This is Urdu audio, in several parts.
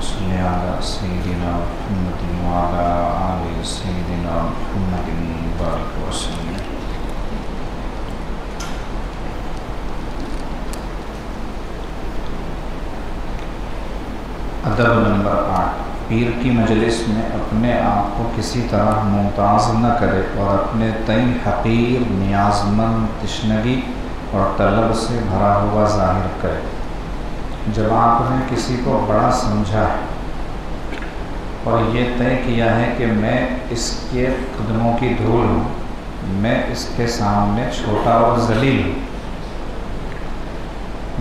صل علی سیدنا محمد وعلی آل سیدنا محمد بارک وسلم۔ ادب نمبر 8، پیر کی مجلس میں اپنے آپ کو کسی طرح ممتاز نہ کرے اور اپنے تئیں حقیر، نیازمند، تشنگی اور طلب سے بھرا ہوا ظاہر کرے۔ جب آپ نے کسی کو بڑا سمجھا ہے اور یہ طے کیا ہے کہ میں اس کے قدموں کی دھول ہوں، میں اس کے سامنے چھوٹا اور ذلیل ہوں،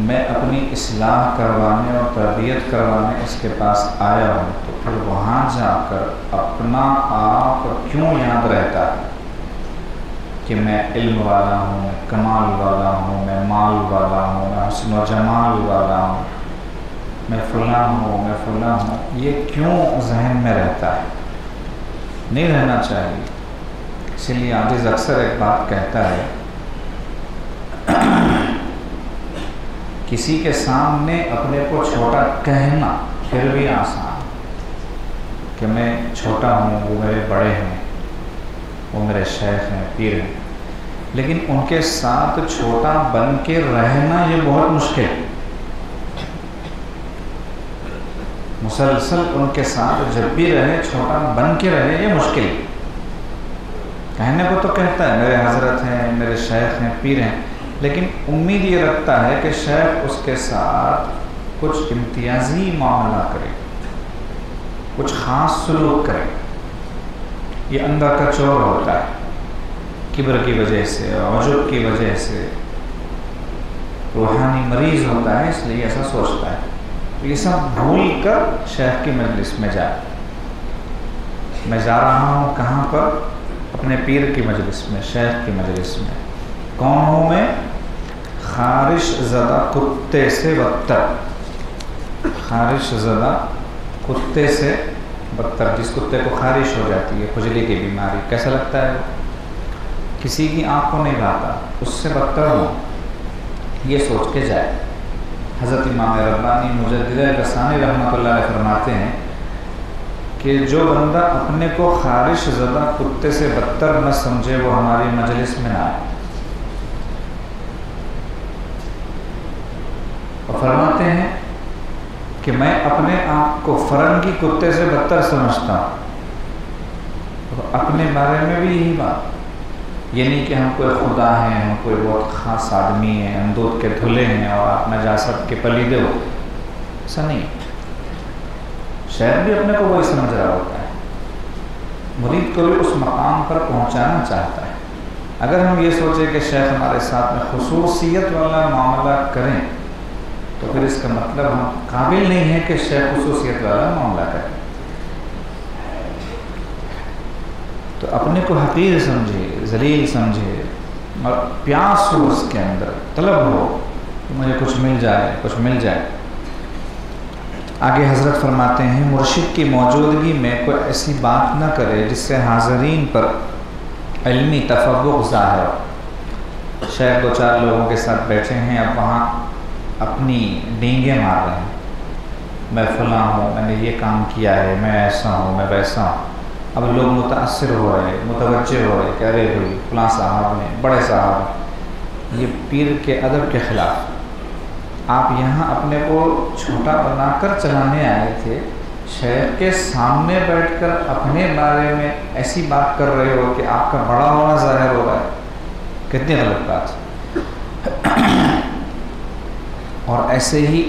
میں اپنی اصلاح کروانے اور تربیت کروانے اس کے پاس آیا ہوں، تو پھر وہاں جا کر اپنا آپ کیوں یاد رہتا ہے کہ میں علم والا ہوں، میں کمال والا ہوں، میں مال والا ہوں، میں حسن و جمال والا ہوں، میں فلاں ہوں، میں فلاں ہوں، یہ کیوں ذہن میں رہتا ہے؟ نہیں رہنا چاہیے۔ اسی لیے عاجز اکثر ایک بات کہتا ہے، کسی کے سامنے اپنے کو چھوٹا کہنا پھر بھی آسان، کہ میں چھوٹا ہوں، وہ میرے بڑے ہیں، وہ میرے شیخ ہیں، پیر ہیں، لیکن ان کے ساتھ چھوٹا بن کے رہنا یہ بہت مشکل ہے۔ مسلسل ان کے ساتھ جب بھی رہے چھوٹا بن کے رہے یہ مشکل ہے۔ کہنے کو تو کہتا ہے میرے حضرت ہیں، میرے شیخ ہیں، پیر ہیں، لیکن امید یہ رکھتا ہے کہ شیخ اس کے ساتھ کچھ امتیازی معاملہ کرے، کچھ خاص سلوک کرے۔ یہ اندر کا چور ہوتا ہے، کبر کی وجہ سے، عجب کی وجہ سے، روحانی مریض ہوتا ہے، اس لیے ایسا سوچتا ہے۔ یہ سب بھول کر شیخ کی مجلس میں جائے۔ میں جا رہا ہوں کہاں پر؟ اپنے پیر کی مجلس میں، شیخ کی مجلس میں۔ کون ہوں میں؟ خارش زدہ کتے سے بدتر، خارش زدہ کتے سے بدتر۔ جس کتے کو خارش ہو جاتی ہے، کھجلی کی بیماری، کیسا لگتا ہے؟ کسی کی آنکھ کو نہیں لاتا، اس سے بدتر ہوں، یہ سوچ کے جائے۔ حضرت امام ربانی مجدد غسانی رحمۃ اللہ علیہ فرماتے ہیں کہ جو بندہ اپنے کو خارش زدہ کتے سے بدتر نہ سمجھے وہ ہماری مجلس میں نہ آئے۔ اور فرماتے ہیں کہ میں اپنے آپ کو فرنگی کتے سے بدتر سمجھتا ہوں، اور اپنے بارے میں بھی یہی بات، یہ نہیں کہ ہم کوئی خدا ہیں، ہم کوئی بہت خاص آدمی ہیں، ہم دودھ کے دھلے ہیں اور آپ نجاست کے پلیدے ہو، ایسا نہیں۔ شاید بھی اپنے کو وہی سمجھ رہا ہوتا ہے، مرید کو بھی اس مقام پر پہنچانا چاہتا ہے۔ اگر ہم یہ سوچیں کہ شیخ ہمارے ساتھ میں خصوصیت والا معاملہ کریں تو پھر اس کا مطلب ہم قابل نہیں ہیں کہ شیخ خصوصیت والا معاملہ کریں۔ تو اپنے کو حقیر سمجھے، ذلیل سمجھے، اور پیاس ہو اس کے اندر، طلب ہو کہ مجھے کچھ مل جائے، کچھ مل جائے۔ آگے حضرت فرماتے ہیں، مرشد کی موجودگی میں کوئی ایسی بات نہ کرے جس سے حاضرین پر علمی تفوق ظاہر ہو۔ شاید 2-4 لوگوں کے ساتھ بیٹھے ہیں، اب وہاں اپنی ڈینگیں مار رہے ہیں، میں فلاں ہوں، میں نے یہ کام کیا ہے، میں ایسا ہوں، میں ویسا ہوں۔ اب لوگ متاثر ہو رہے، متوجہ ہو رہے کہ ارے بھائی فلاں صاحب نے، بڑے صاحب، یہ پیر کے ادب کے خلاف۔ آپ یہاں اپنے کو چھوٹا بنا کر چلانے آئے تھے، شیخ کے سامنے بیٹھ کر اپنے بارے میں ایسی بات کر رہے ہو کہ آپ کا بڑا ہونا ظاہر ہو رہا ہے، کتنی غلط بات ہے۔ اور ایسے ہی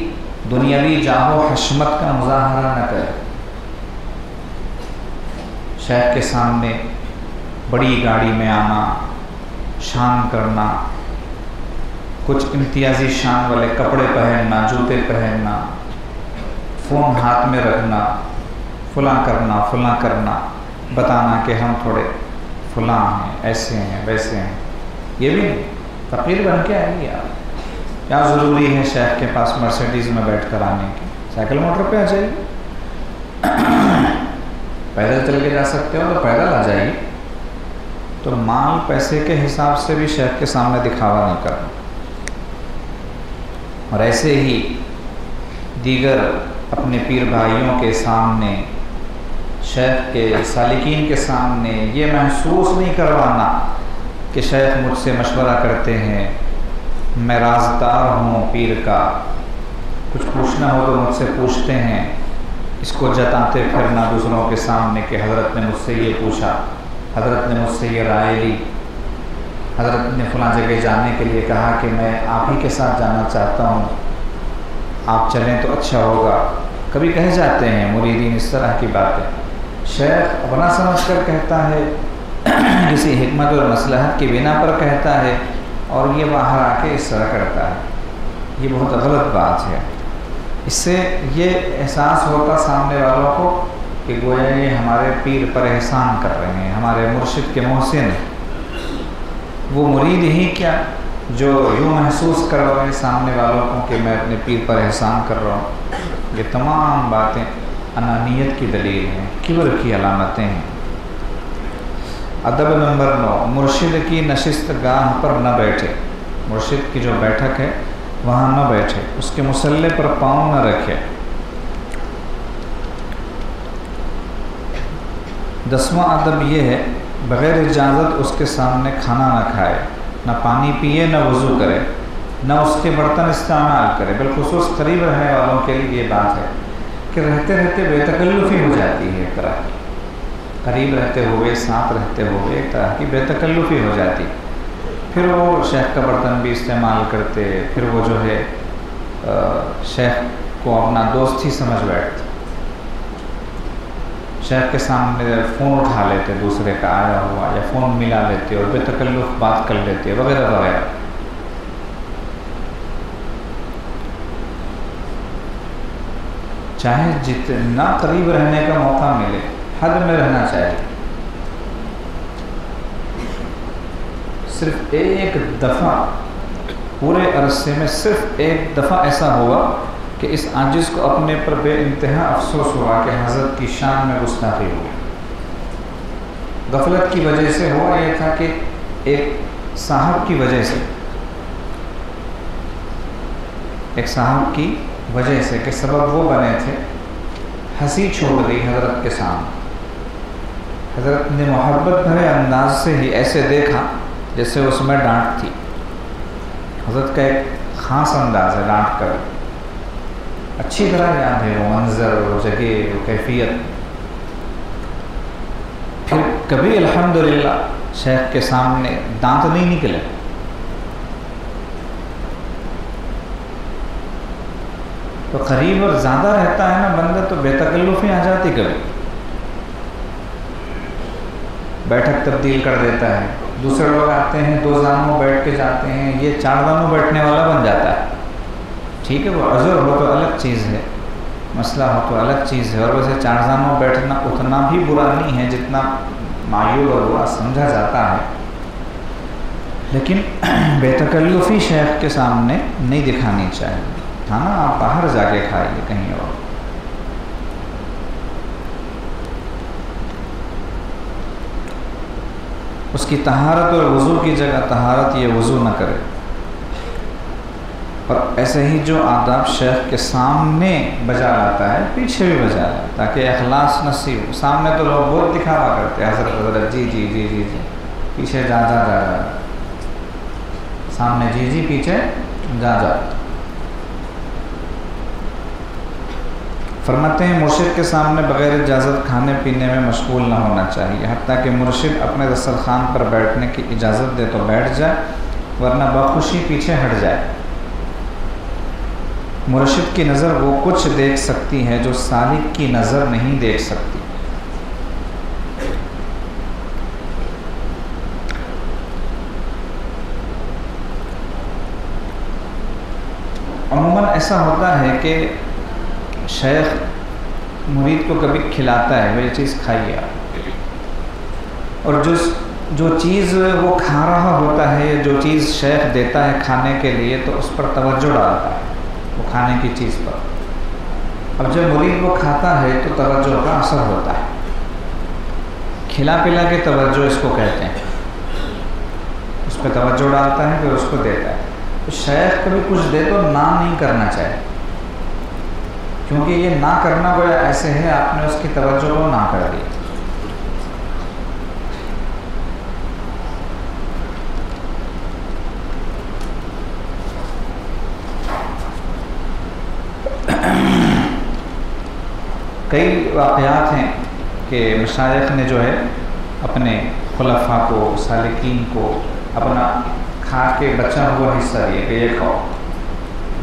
دنیاوی جاہ و حشمت کا مظاہرہ نہ کرے۔ شیخ کے سامنے بڑی گاڑی میں آنا، شان کرنا، کچھ امتیازی شان والے کپڑے پہننا، جوتے پہننا، فون ہاتھ میں رکھنا، فلاں کرنا، بتانا کہ ہم تھوڑے فلاں ہیں، ایسے ہیں، ویسے ہیں، یہ بھی فقیر بن کے آئیے آپ۔ کیا ضروری ہے شیخ کے پاس مرسیڈیز میں بیٹھ کر آنے کی؟ سائیکل موٹر پہ آ جائیے، پیدل چل کے جا سکتے ہو تو پیدل آ جائیے۔ تو مال پیسے کے حساب سے بھی شیخ کے سامنے دکھاوا نہیں کرنا۔ اور ایسے ہی دیگر اپنے پیر بھائیوں کے سامنے، شیخ کے سالکین کے سامنے یہ محسوس نہیں کروانا کہ شیخ مجھ سے مشورہ کرتے ہیں، میں رازدار ہوں پیر کا، کچھ پوچھنا ہو تو مجھ سے پوچھتے ہیں، اس کو جتاتے پھرنا دوسروں کے سامنے کہ حضرت نے مجھ سے یہ پوچھا، حضرت نے مجھ سے یہ رائے لی، حضرت نے فلاں جگہ جانے کے لیے کہا کہ میں آپ ہی کے ساتھ جانا چاہتا ہوں، آپ چلیں تو اچھا ہوگا۔ کبھی کہہ جاتے ہیں مریدین اس طرح کی باتیں، شیخ اپنا سمجھ کر کہتا ہے، کسی حکمت اور مصلحت کی بنا پر کہتا ہے، اور یہ باہر آ کے اس طرح کرتا ہے۔ یہ بہت غلط بات ہے۔ اس سے یہ احساس ہوتا سامنے والوں کو کہ گویا یہ ہمارے پیر پر احسان کر رہے ہیں، ہمارے مرشد کے محسن ہیں۔ وہ مرید ہی کیا جو یوں محسوس کروائے سامنے والوں کو کہ میں اپنے پیر پر احسان کر رہا ہوں۔ یہ تمام باتیں انانیت کی دلیل ہیں، کبر کی علامتیں ہیں۔ ادب نمبر 9، مرشد کی نشست گاہ پر نہ بیٹھے۔ مرشد کی جو بیٹھک ہے وہاں نہ بیٹھے، اس کے مصلے پر پاؤں نہ رکھے۔ 10واں ادب یہ ہے، بغیر اجازت اس کے سامنے کھانا نہ کھائے، نہ پانی پیے، نہ وضو کرے، نہ اس کے برتن استعمال کرے۔ بالخصوص قریب رہنے والوں کے لیے یہ بات ہے کہ رہتے رہتے بے تکلفی ہو جاتی ہے، ایک طرح کی قریب رہتے ہوئے، ساتھ رہتے ہوئے ایک طرح کی بے تکلفی ہو جاتی۔ پھر وہ شیخ کا برتن بھی استعمال کرتے، پھر وہ جو ہے شیخ کو اپنا دوست ہی سمجھ بیٹھتے، شیخ کے سامنے فون اٹھا لیتے دوسرے کا آیا ہوا، یا فون ملا لیتے اور بے تکلف بات کر لیتے وغیرہ وغیرہ۔ چاہے جتنا قریب رہنے کا موقع ملے، حد میں رہنا چاہیے۔ صرف ایک دفعہ پورے عرصے میں صرف ایک دفعہ ایسا ہوا کہ اس عاجز کو اپنے پر بے انتہا افسوس ہوا کہ حضرت کی شان میں گستاخی ہوئی۔ غفلت کی وجہ سے ہوا یہ تھا کہ ایک صاحب کی وجہ سے، ایک صاحب کی وجہ سے کہ سبب وہ بنے تھے، ہنسی چھوڑ دی حضرت کے سامنے۔ حضرت نے محبت بھرے انداز سے ہی ایسے دیکھا جیسے اس میں ڈانٹ تھی۔ حضرت کا ایک خاص انداز ہے ڈانٹ کر، اچھی طرح یاد ہے وہ منظر، وہ جگہ، وہ کیفیت۔ پھر کبھی الحمدللہ شیخ کے سامنے دانت نہیں نکلے۔ تو قریب اور زیادہ رہتا ہے نا بندہ تو بے تکلفی آ جاتی، کبھی بیٹھک تبدیل کر دیتا ہے، دوسرے لوگ آتے ہیں 2 زانوں بیٹھ کے جاتے ہیں، یہ 4 زانوں بیٹھنے والا بن جاتا ہے۔ ٹھیک ہے، وہ عذر ہو تو الگ چیز ہے، مسئلہ ہو تو الگ چیز ہے، اور ویسے 4 زانوں بیٹھنا اتنا بھی برا نہیں ہے جتنا معیوب اور برا سمجھا جاتا ہے، لیکن بے تکلفی شیخ کے سامنے نہیں دکھانی چاہیے۔ کھانا آپ باہر جا کے کھائیے کہیں اور۔ اس کی طہارت اور وضو کی جگہ طہارت یہ وضو نہ کرے۔ اور ایسے ہی جو آداب شیخ کے سامنے بجا لاتا ہے پیچھے بھی بجا لاتا، تاکہ اخلاص نصیب ہو۔ سامنے تو لوگ بہت دکھاوا کرتے ہیں، حضرت حضرت جی جی جی جی جی، پیچھے جا جا جا جا، سامنے جی جی، پیچھے جا جا۔ فرماتے ہیں مرشد کے سامنے بغیر اجازت کھانے پینے میں مشغول نہ ہونا چاہیے، حتیٰ کہ مرشد اپنے دسترخوان پر بیٹھنے کی اجازت دے تو بیٹھ جائے، ورنہ بخوشی پیچھے ہٹ جائے۔ مرشد کی نظر وہ کچھ دیکھ سکتی ہے جو سالک کی نظر نہیں دیکھ سکتی۔ عموماً ایسا ہوتا ہے کہ شیخ مرید کو کبھی کھلاتا ہے، وہ یہ چیز کھائیے آپ، اور جو چیز وہ کھا رہا ہوتا ہے، جو چیز شیخ دیتا ہے کھانے کے لیے، تو اس پر توجہ ڈالتا ہے، وہ کھانے کی چیز پر۔ اب جب مرید وہ کھاتا ہے تو توجہ کا اثر ہوتا ہے، کھلا پلا کے توجہ اس کو کہتے ہیں، اس پہ توجہ ڈالتا ہے پھر اس کو دیتا ہے۔ تو شیخ کبھی کچھ دے تو نہ نہیں کرنا چاہیے، کیونکہ یہ نہ کرنا گویا ایسے ہے آپ نے اس کی توجہ کو نہ کر دی. کئی واقعات ہیں کہ مشائخ نے جو ہے اپنے خلفاء کو، سالکین کو اپنا کھا کے بچا ہوا حصہ دیا کہ یہ کھاؤ،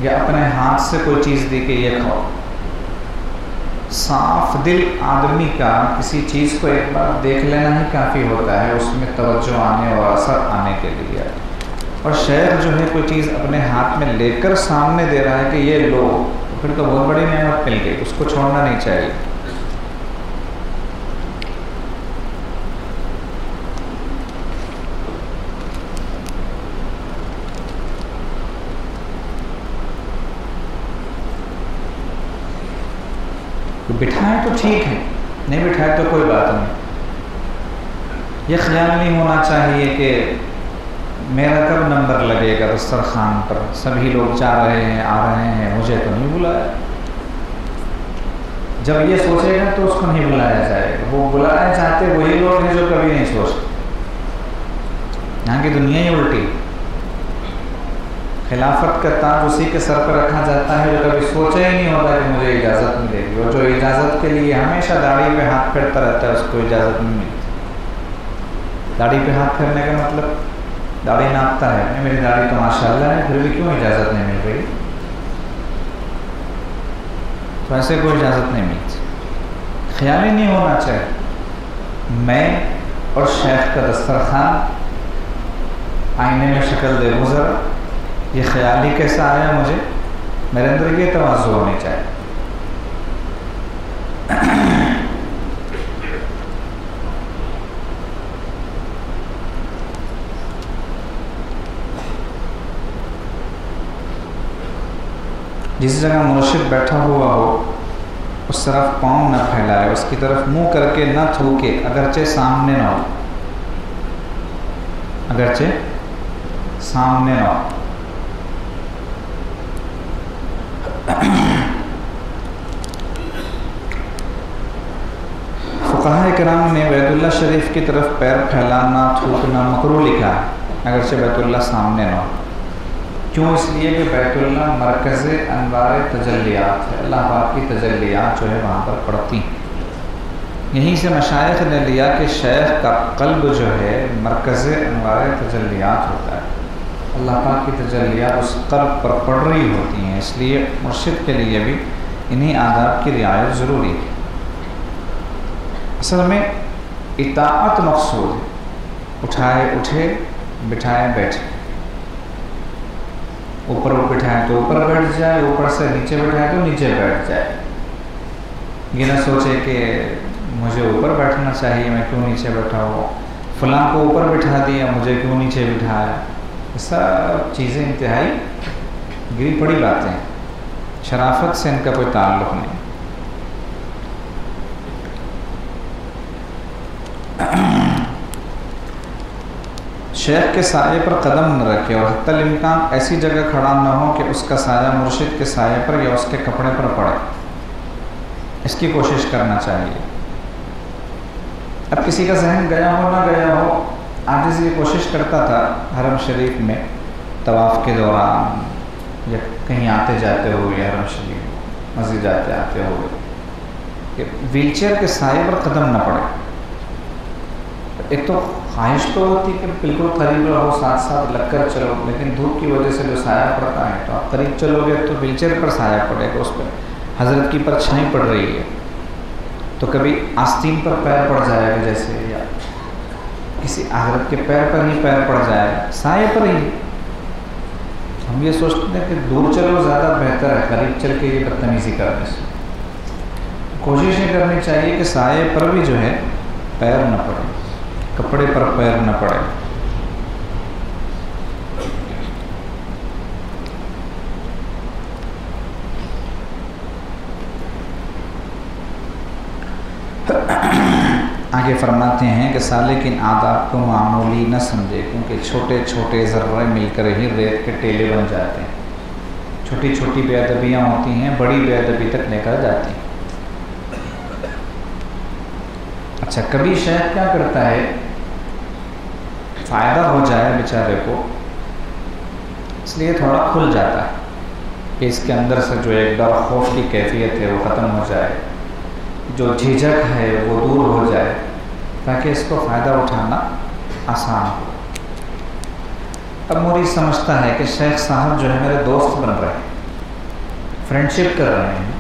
یا اپنے ہاتھ سے کوئی چیز دی کہ یہ کھاؤ. صاف دل آدمی کا کسی چیز کو ایک بار دیکھ لینا ہی کافی ہوتا ہے اس میں توجہ آنے اور اثر آنے کے لیے. اور شیخ جو ہے کوئی چیز اپنے ہاتھ میں لے کر سامنے دے رہا ہے کہ یہ لو، پھر تو بہت بڑی نعمت مل گئی، اس کو چھوڑنا نہیں چاہیے. بٹھائیں تو ٹھیک ہے، نہیں بٹھائے تو کوئی بات نہیں. یہ خیال نہیں ہونا چاہیے کہ میرا کب نمبر لگے گا دسترخوان پر، سبھی لوگ جا رہے ہیں آ رہے ہیں مجھے تو نہیں بلایا. جب یہ سوچے گا تو اس کو نہیں بلایا جائے گا. وہ بلایا چاہتے وہی لوگ ہیں جو کبھی نہیں سوچتے. یہاں کی دنیا ہی الٹی. خلافت کا تاج اسی کے سر پر رکھا جاتا ہے جو کبھی سوچا ہی نہیں ہوتا کہ مجھے اجازت ملے گی، اور جو اجازت کے لیے ہمیشہ داڑھی پہ ہاتھ پھیرتا رہتا ہے اس کو اجازت نہیں ملتی. داڑھی پہ ہاتھ پھیرنے کا مطلب داڑھی ناپتا ہے، میری داڑھی تو ماشاءاللہ ہے پھر بھی کیوں اجازت نہیں مل رہی؟ تو ایسے کوئی اجازت نہیں ملتی. خیال ہی نہیں ہونا چاہیے. میں اور شیخ کا دسترخوان آئینے میں شکل دے ذرا، یہ خیال ہی کیسا آیا مجھے؟ میرے اندر یہ تواضع ہونی چاہیے. جس جگہ مرشد بیٹھا ہوا ہو اس طرف پاؤں نہ پھیلائے، اس کی طرف منہ کر کے نہ تھوکے، اگرچہ سامنے نہ ہو، اگرچہ سامنے نہ ہو. فقہاء کرام نے بیت اللہ شریف کی طرف پیر پھیلانا تھوکنا مکروہ لکھا ہے اگرچہ بیت اللہ سامنے نہ ہو. کیوں؟ اس لیے کہ بیت اللہ مرکز انوار تجلیات ہے، اللہ پاک کی تجلیات جو ہے وہاں پر پڑتی ہیں. یہیں سے مشائخ نے لیا کہ شیخ کا قلب جو ہے مرکز انوار تجلیات ہوتا ہے، اللہ پاک کی تجلیات اس قلب پر پڑ رہی ہوتی ہیں. اس لیے مرشد کے لیے بھی انہی آداب کی رعایت ضروری ہے. اصل میں اطاعت مقصود ہے. اٹھائے اٹھے، بٹھائے بیٹھے. اوپر بٹھائے تو اوپر بیٹھ جائے، اوپر سے نیچے بٹھائے تو نیچے بیٹھ جائے. یہ نہ سوچے کہ مجھے اوپر بیٹھنا چاہیے میں کیوں نیچے بیٹھا ہوں، فلاں کو اوپر بٹھا دیا مجھے کیوں نیچے بٹھایا. یہ سب چیزیں انتہائی گری پڑی باتیں ہیں، شرافت سے ان کا کوئی تعلق نہیں. شیخ کے سائے پر قدم نہ رکھے اور حتی الامکان ایسی جگہ کھڑا نہ ہو کہ اس کا سایہ مرشد کے سائے پر یا اس کے کپڑے پر پڑے. اس کی کوشش کرنا چاہیے. اب کسی کا ذہن گیا ہو نہ گیا ہو، عاجز یہ کوشش کرتا تھا حرم شریف میں طواف کے دوران یا کہیں آتے جاتے ہوئے حرم شریف مسجد جاتے آتے ہوئے کہ ویل چیئر کے سائے پر قدم نہ پڑے. ایک تو خواہش تو ہوتی کہ بالکل قریب رہو، ساتھ ساتھ لگ کر چلو، لیکن دھوپ کی وجہ سے جو سایہ پڑتا ہے تو آپ قریب چلو گے تو ویل چیئر پر سایہ پڑے گا، اس پر حضرت کی پرچھائی پڑ رہی ہے. تو کبھی آستین پر پیر پڑ جائے گا جیسے، یا کسی حضرت کے پیر پر ہی پیر پڑ جائے گا، سائے پر ہی. ہم یہ سوچتے ہیں کہ دور چلو زیادہ بہتر ہے قریب چل کے یہ بدتمیزی کرنے سے. کوشش یہ کرنی چاہیے کہ سائے پر بھی جو ہے پیر نہ پڑے، کپڑے پر پیر نہ پڑے. آگے فرماتے ہیں کہ سالک ان آداب کو معمولی نہ سمجھے، کیونکہ چھوٹے چھوٹے ذرے مل کر ہی ریت کے ٹیلے بن جاتے ہیں. چھوٹی چھوٹی بے ادبیاں ہوتی ہیں بڑی بے ادبی تک لے کر جاتی ہیں۔ اچھا، کبھی شیخ کیا کرتا ہے، فائدہ ہو جائے بیچارے کو، اس لیے تھوڑا کھل جاتا ہے کہ اس کے اندر سے جو ایک ڈر خوف کی کیفیت ہے وہ ختم ہو جائے، جو جھجک ہے وہ دور ہو جائے، تاکہ اس کو فائدہ اٹھانا آسان ہو۔ اب مرید سمجھتا ہے کہ شیخ صاحب جو ہے میرے دوست بن رہے ہیں، فرینڈشپ کر رہے ہیں،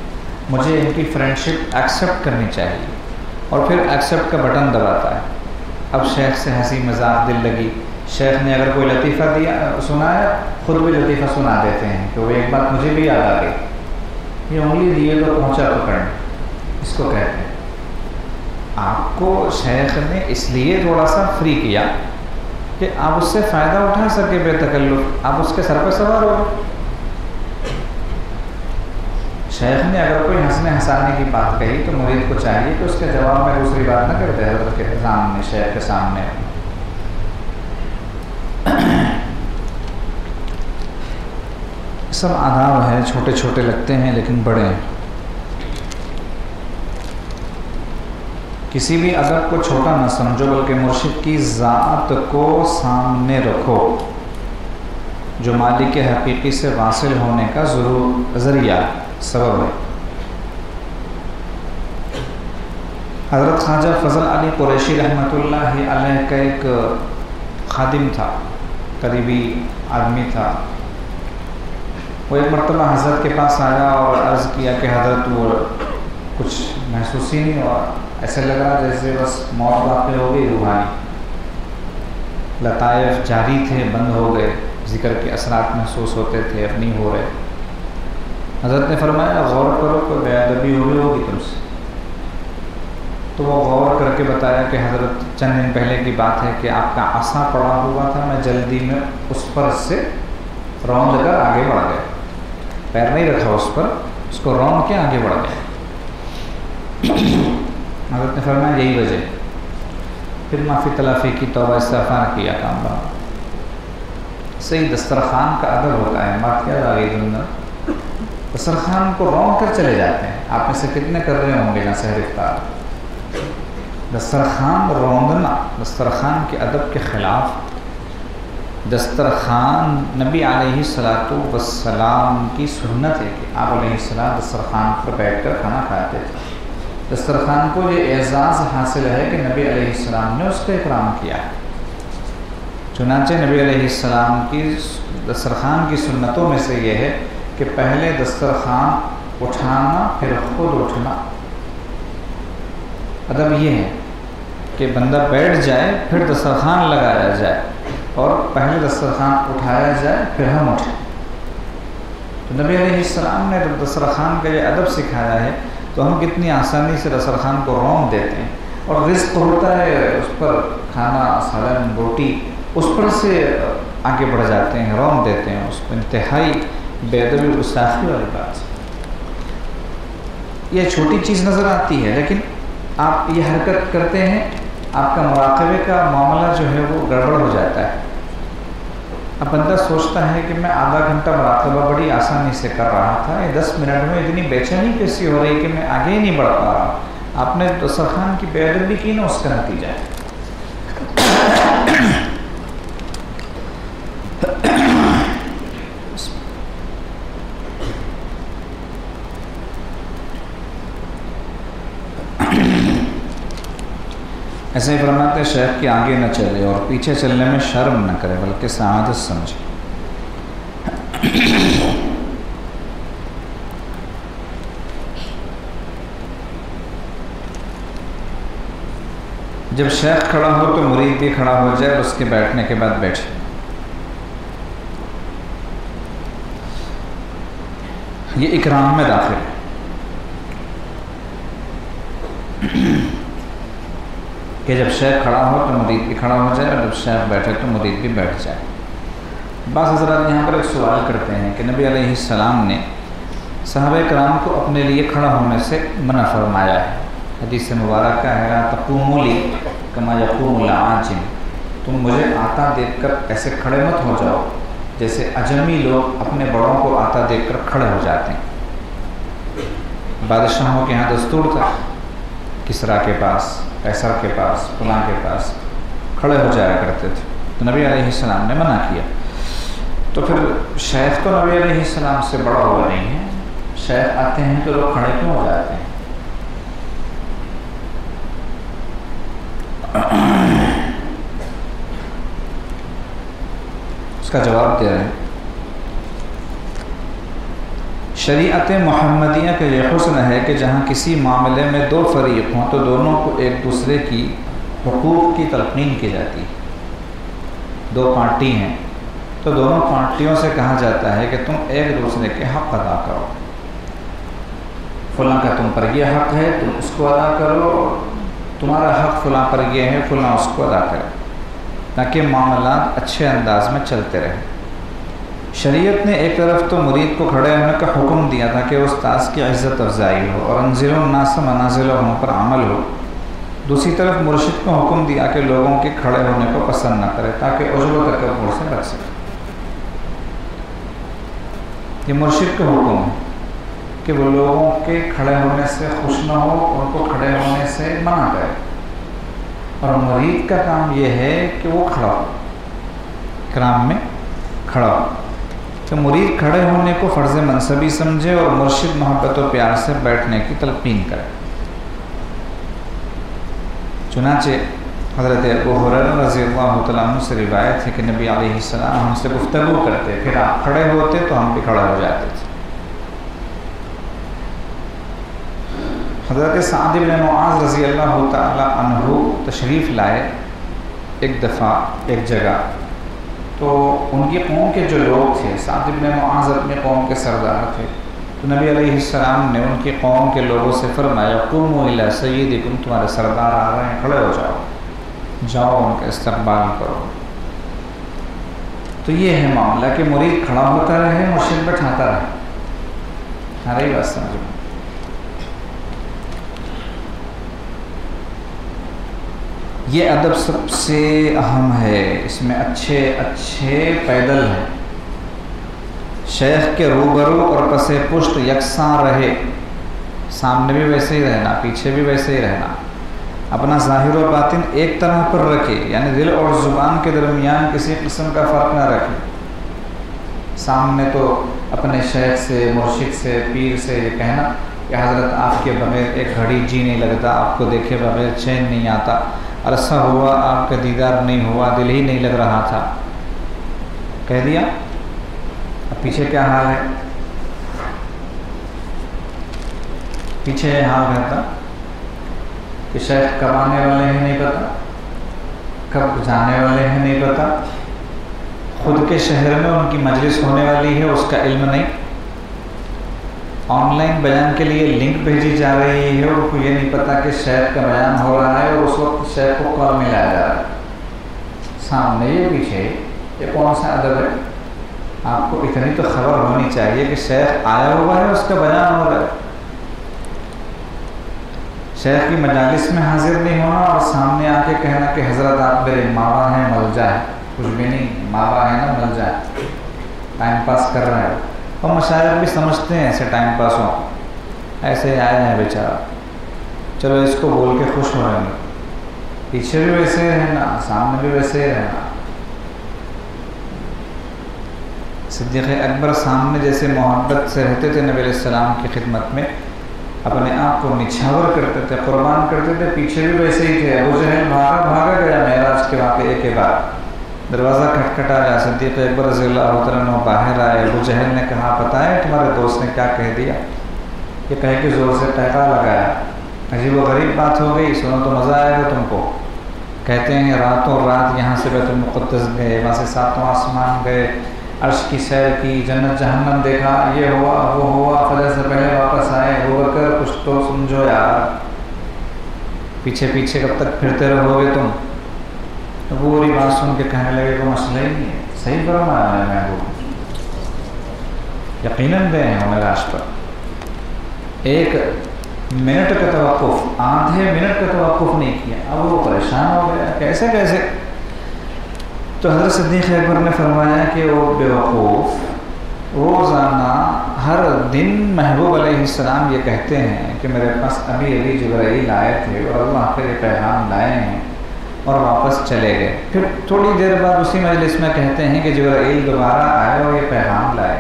مجھے ان کی فرینڈشپ ایکسیپٹ کرنی چاہیے، اور پھر ایکسیپٹ کا بٹن دباتا ہے۔ اب شیخ سے ہنسی مذاق دل لگی، شیخ نے اگر کوئی لطیفہ دیا سنایا، خود بھی لطیفہ سنا دیتے ہیں کہ وہ ایک بات مجھے بھی یاد آ گئی، یہ انگلی دیے تو پہنچا پکڑنے، اس کو کہتے ہیں۔ آپ کو شیخ نے اس لیے تھوڑا سا فری کیا کہ آپ اس سے فائدہ اٹھا سکے بے تکلف، آپ اس کے سر پہ سوار ہو۔ شیخ نے اگر کوئی ہنسنے ہنسانے کی بات کہی تو مرید کو چاہیے کہ اس کے جواب میں دوسری بات نہ کرتے حضرت کے سامنے، شیخ کے سامنے۔ سب آداب ہیں، چھوٹے چھوٹے لگتے ہیں لیکن بڑے ہیں۔ کسی بھی ادب کو چھوٹا نہ سمجھو، بلکہ مرشد کی ذات کو سامنے رکھو، جو مالک حقیقی سے واصل ہونے کا ذریعہ سبب ہے۔ حضرت خواجہ فضل علی قریشی رحمۃ اللہ علیہ کا ایک خادم تھا، قریبی آدمی تھا۔ وہ ایک مرتبہ حضرت کے پاس آیا اور عرض کیا کہ حضرت وہ کچھ محسوس ہی نہیں ہوا، ایسے لگا جیسے بس موت واقع ہو گئی روحانی، لطائف جاری تھے بند ہو گئے، ذکر کے اثرات محسوس ہوتے تھے اب نہیں ہو رہے۔ حضرت نے فرمایا غور کرو، کوئی بے ادبی ہوگی تم سے؟ تو وہ غور کر کے بتایا کہ حضرت چند دن پہلے کی بات ہے کہ آپ کا عصا پڑا ہوا تھا، میں جلدی میں اس پر سے روند کر آگے بڑھ گیا، پیر نہیں رکھا اس پر، اس کو روند کے آگے بڑھ گیا۔ حضرت نے فرمایا یہی وجہ، پھر معافی تلافی کی، توبہ استغفار کیا، کام بنا۔ صحیح دسترخوان کا ادب ہوتا ہے، بات کیا آ گئی دنیا، دسترخوان کو رونگ کر چلے جاتے ہیں۔ آپ میں سے کتنے کر رہے ہوں گے یہاں سحر افطار؟ دسترخوان روندنا دسترخوان کے ادب کے خلاف۔ دسترخوان نبی علیہ السلام کی سنت ہے کہ آپ علیہ السلام دسترخوان پر بیٹھ کر کھانا کھاتے تھے۔ دسترخوان کو یہ اعزاز حاصل ہے کہ نبی علیہ السلام نے اس کا اکرام کیا۔ چنانچہ نبی علیہ السلام کی دسترخوان کی سنتوں میں سے یہ ہے کہ پہلے دسترخوان اٹھانا پھر خود اٹھنا۔ ادب یہ ہے کہ بندہ بیٹھ جائے پھر دسترخوان لگایا جائے، اور پہلے دسترخوان اٹھایا جائے پھر ہم اٹھیں۔ تو نبی علیہ السلام نے جب دسترخوان کا یہ ادب سکھایا ہے تو ہم کتنی آسانی سے دسترخوان کو رونگ دیتے ہیں، اور رزق ہوتا ہے اس پر کھانا، سالن، روٹی، اس پر سے آگے بڑھ جاتے ہیں، رونگ دیتے ہیں اس کو۔ انتہائی بے ادبی اور گستاخی والی بات۔ یہ چھوٹی چیز نظر آتی ہے، لیکن آپ یہ حرکت کرتے ہیں، آپ کا مراقبے کا معاملہ جو ہے وہ گڑبڑ ہو جاتا ہے۔ اب بندہ سوچتا ہے کہ میں آدھا گھنٹہ مراقبہ بڑی آسانی سے کر رہا تھا، یہ 10 منٹ میں اتنی بے چینی کیسی ہو رہی کہ میں آگے ہی نہیں بڑھ پا رہا۔ آپ نے دسترخوان کی بے ادبی کی نا، اس کا نتیجہ ہے۔ ایسے ہی فرماتے شیخ کے آگے نہ چلے اور پیچھے چلنے میں شرم نہ کرے، بلکہ سعادت سمجھے۔ جب شیخ کھڑا ہو تو مرید بھی کھڑا ہو جائے اور اس کے بیٹھنے کے بعد بیٹھے۔ یہ اکرام میں داخل ہے۔ کہ جب شیخ کھڑا ہو تو مرید بھی کھڑا ہو جائے، اور جب شیخ بیٹھے تو مرید بھی بیٹھ جائے۔ بعض حضرات یہاں پر ایک سوال کرتے ہیں کہ نبی علیہ السلام نے صحابہ کرام کو اپنے لیے کھڑا ہونے سے منع فرمایا ہے۔ حدیث مبارکہ ہے لا تقوموا لی کما یقوم العاجم، تم مجھے آتا دیکھ کر ایسے کھڑے مت ہو جاؤ جیسے اجمی لوگ اپنے بڑوں کو آتا دیکھ کر کھڑے ہو جاتے ہیں. بادشاہوں کے ہاں دستور تھا، کسریٰ کے پاس، قیصر کے پاس، فلاں کے پاس کھڑے ہو جایا کرتے تھے. تو نبی علیہ السلام نے منع کیا. تو پھر شیخ تو نبی علیہ السلام سے بڑا ہوا نہیں ہے، شیخ آتے ہیں تو لوگ کھڑے کیوں ہو جاتے ہیں؟ اس کا جواب دے رہے ہیں، شریعت محمدیہ کا یہ حسن ہے کہ جہاں کسی معاملے میں دو فریق ہوں تو دونوں کو ایک دوسرے کی حقوق کی تلقین کی جاتی ہے. دو پارٹی ہیں تو دونوں پارٹیوں سے کہا جاتا ہے کہ تم ایک دوسرے کے حق ادا کرو. فلاں کا تم پر یہ حق ہے، تم اس کو ادا کرو، تمہارا حق فلاں پر یہ ہے، فلاں اس کو ادا کرے، تاکہ معاملات اچھے انداز میں چلتے رہیں. شریعت نے ایک طرف تو مرید کو کھڑے ہونے کا حکم دیا تھا کہ استاذ کی عزت افزائی ہو اور انزل الناس منازلہم پر عمل ہو. دوسری طرف مرشد کو حکم دیا کہ لوگوں کے کھڑے ہونے کو پسند نہ کرے تاکہ عجب و تکبر سے بچ سکے. یہ مرشد کا حکم ہے کہ وہ لوگوں کے کھڑے ہونے سے خوش نہ ہو، ان کو کھڑے ہونے سے منع کرے. اور مرید کا کام یہ ہے کہ وہ کھڑا ہو، کرام میں کھڑا ہو. تو مرید کھڑے ہونے کو فرض منصبی سمجھے اور مرشد محبت و پیار سے بیٹھنے کی تلقین کرے. چنانچہ حضرت ابو ہریرہ رضی اللہ تعالیٰ عنہ سے روایت ہے کہ نبی علیہ السلام ہم سے گفتگو کرتے، پھر آپ کھڑے ہوتے تو ہم بھی کھڑے ہو جاتے تھے. حضرت سعد بن معاذ رضی اللہ تعالیٰ عنہ تشریف لائے ایک دفعہ ایک جگہ. تو ان کی قوم کے جو لوگ تھے، سعد بن معاذ اپنی قوم کے سردار تھے، تو نبی علیہ السلام نے ان کی قوم کے لوگوں سے فرمایا قوموا الی سیدکم، تمہارے سردار آ رہے ہیں، کھڑے ہو جاؤ، جاؤ ان کا استقبال کرو. تو یہ ہے معاملہ کہ مرید کھڑا ہوتا رہے، مرشد بٹھاتا رہے. ساری بات سمجھو. یہ ادب سب سے اہم ہے، اس میں اچھے اچھے پیدل ہیں. شیخ کے روبرو اور پس پشت یکساں رہے، سامنے بھی ویسے ہی رہنا، پیچھے بھی ویسے ہی رہنا. اپنا ظاہر و باطن ایک طرح پر رکھے، یعنی دل اور زبان کے درمیان کسی قسم کا فرق نہ رکھے. سامنے تو اپنے شیخ سے، مرشد سے، پیر سے یہ کہنا کہ حضرت آپ کے بغیر ایک گھڑی جی نہیں لگتا، آپ کو دیکھے بغیر چین نہیں آتا، عرصہ ہوا آپ کا دیدار نہیں ہوا، دل ہی نہیں لگ رہا تھا، کہہ دیا. اب پیچھے کیا حال ہے؟ پیچھے یہ حال رہتا کہ شیخ کب آنے والے ہیں نہیں پتہ، کب جانے والے ہیں نہیں پتہ، خود کے شہر میں ان کی مجلس ہونے والی ہے اس کا علم نہیں، آن لائن بیان کے لیے لنک بھیجی جا رہی ہے، ان کو یہ نہیں پتہ کہ شیخ کا بیان ہو رہا ہے اور اس وقت شیخ کو کال میں لایا جا رہا ہے. سامنے یہ پیچھے، یہ کون سا ادب ہے؟ آپ کو اتنی تو خبر ہونی چاہیے کہ شیخ آیا ہوا ہے، اس کا بیان ہو رہا ہے. شیخ کی مجالس میں حاضر نہیں ہونا اور سامنے آ کے کہنا کہ حضرت آپ میرے ماوا ہیں، مل جائے. کچھ بھی نہیں، ماوا ہے نا، مل جائے، ٹائم پاس کر رہا ہے. اور مشاعر بھی سمجھتے ہیں ایسے ٹائم پاس ہو، ایسے آئے ہیں بیچارہ، چلو اس کو بول کے خوش ہو رہے ہیں. پیچھے بھی ویسے ہی رہنا، سامنے بھی ویسے ہی رہنا. صدیق اکبر سامنے جیسے محبت سے رہتے تھے نبی علیہ السلام کی خدمت میں، اپنے آپ کو نچھاور کرتے تھے، قربان کرتے تھے، پیچھے بھی ویسے ہی تھے. ابو جہل بھاگا گیا معراج کے واقعے کے بعد، دروازہ کھٹکھٹایا، صدیق اکبر رضی اللہ عنہ باہر آئے. ابو جہل نے کہا پتہ ہے تمہارے دوست نے کیا کہہ دیا؟ یہ کہہ کے زور سے ٹہکا لگایا. عجیب و غریب بات ہو گئی، سنو تو مزہ آئے گا تم کو. کہتے ہیں راتوں رات یہاں سے بیت المقدس گئے، وہاں سے ساتواں آسمان گئے، عرش کی سیر کی، جنت جہنم دیکھا، یہ ہوا وہ ہوا، فجر سے پہلے واپس آئے. ابو بکر کچھ تو سمجھو یار، پیچھے پیچھے کب تک پھرتے رہو گے تم؟ پوری بات سن کے کہنے لگے کوئی مسئلہ ہی نہیں ہے، صحیح فرمایا میں نے وہ یقیناً دے ہیں معراج پر. ایک منٹ کا توقف، آدھے منٹ کا توقف نہیں کیا. اب وہ پریشان ہو گیا، کیسے تو حضرت صدیق اکبر نے فرمایا کہ وہ بیوقوف روزانہ ہر دن محبوب علیہ السلام یہ کہتے ہیں کہ میرے پاس ابھی جبرائیل آئے تھے اور اللہ کے پیغام لائے ہیں اور واپس چلے گئے. پھر تھوڑی دیر بعد اسی مجلس میں کہتے ہیں کہ جبرائیل دوبارہ آئے اور یہ پیغام لائے.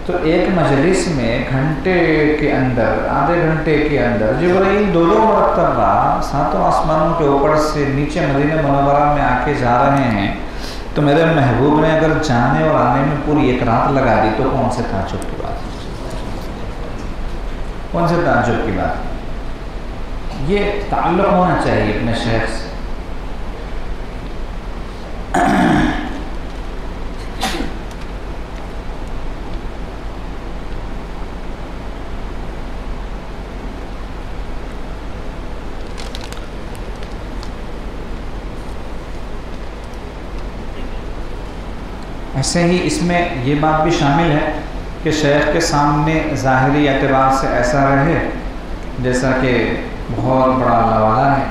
تو ایک مجلس میں گھنٹے کے اندر آدھے گھنٹے کے اندر جبرائیل دو مرتبہ ساتوں آسمانوں کے اوپر سے نیچے مدینہ منورہ میں آ کے جا رہے ہیں. تو میرے محبوب نے اگر جانے اور آنے میں پوری ایک رات لگا دی تو کون سے تعجب کی بات کون سے تعجب کی بات. یہ تعلق ہونا چاہیے اپنے شیخ سے. ایسے ہی اس میں یہ بات بھی شامل ہے کہ شیخ کے سامنے ظاہری اعتبار سے ایسا رہے جیسا کہ بہت بڑا اللہ والا ہے،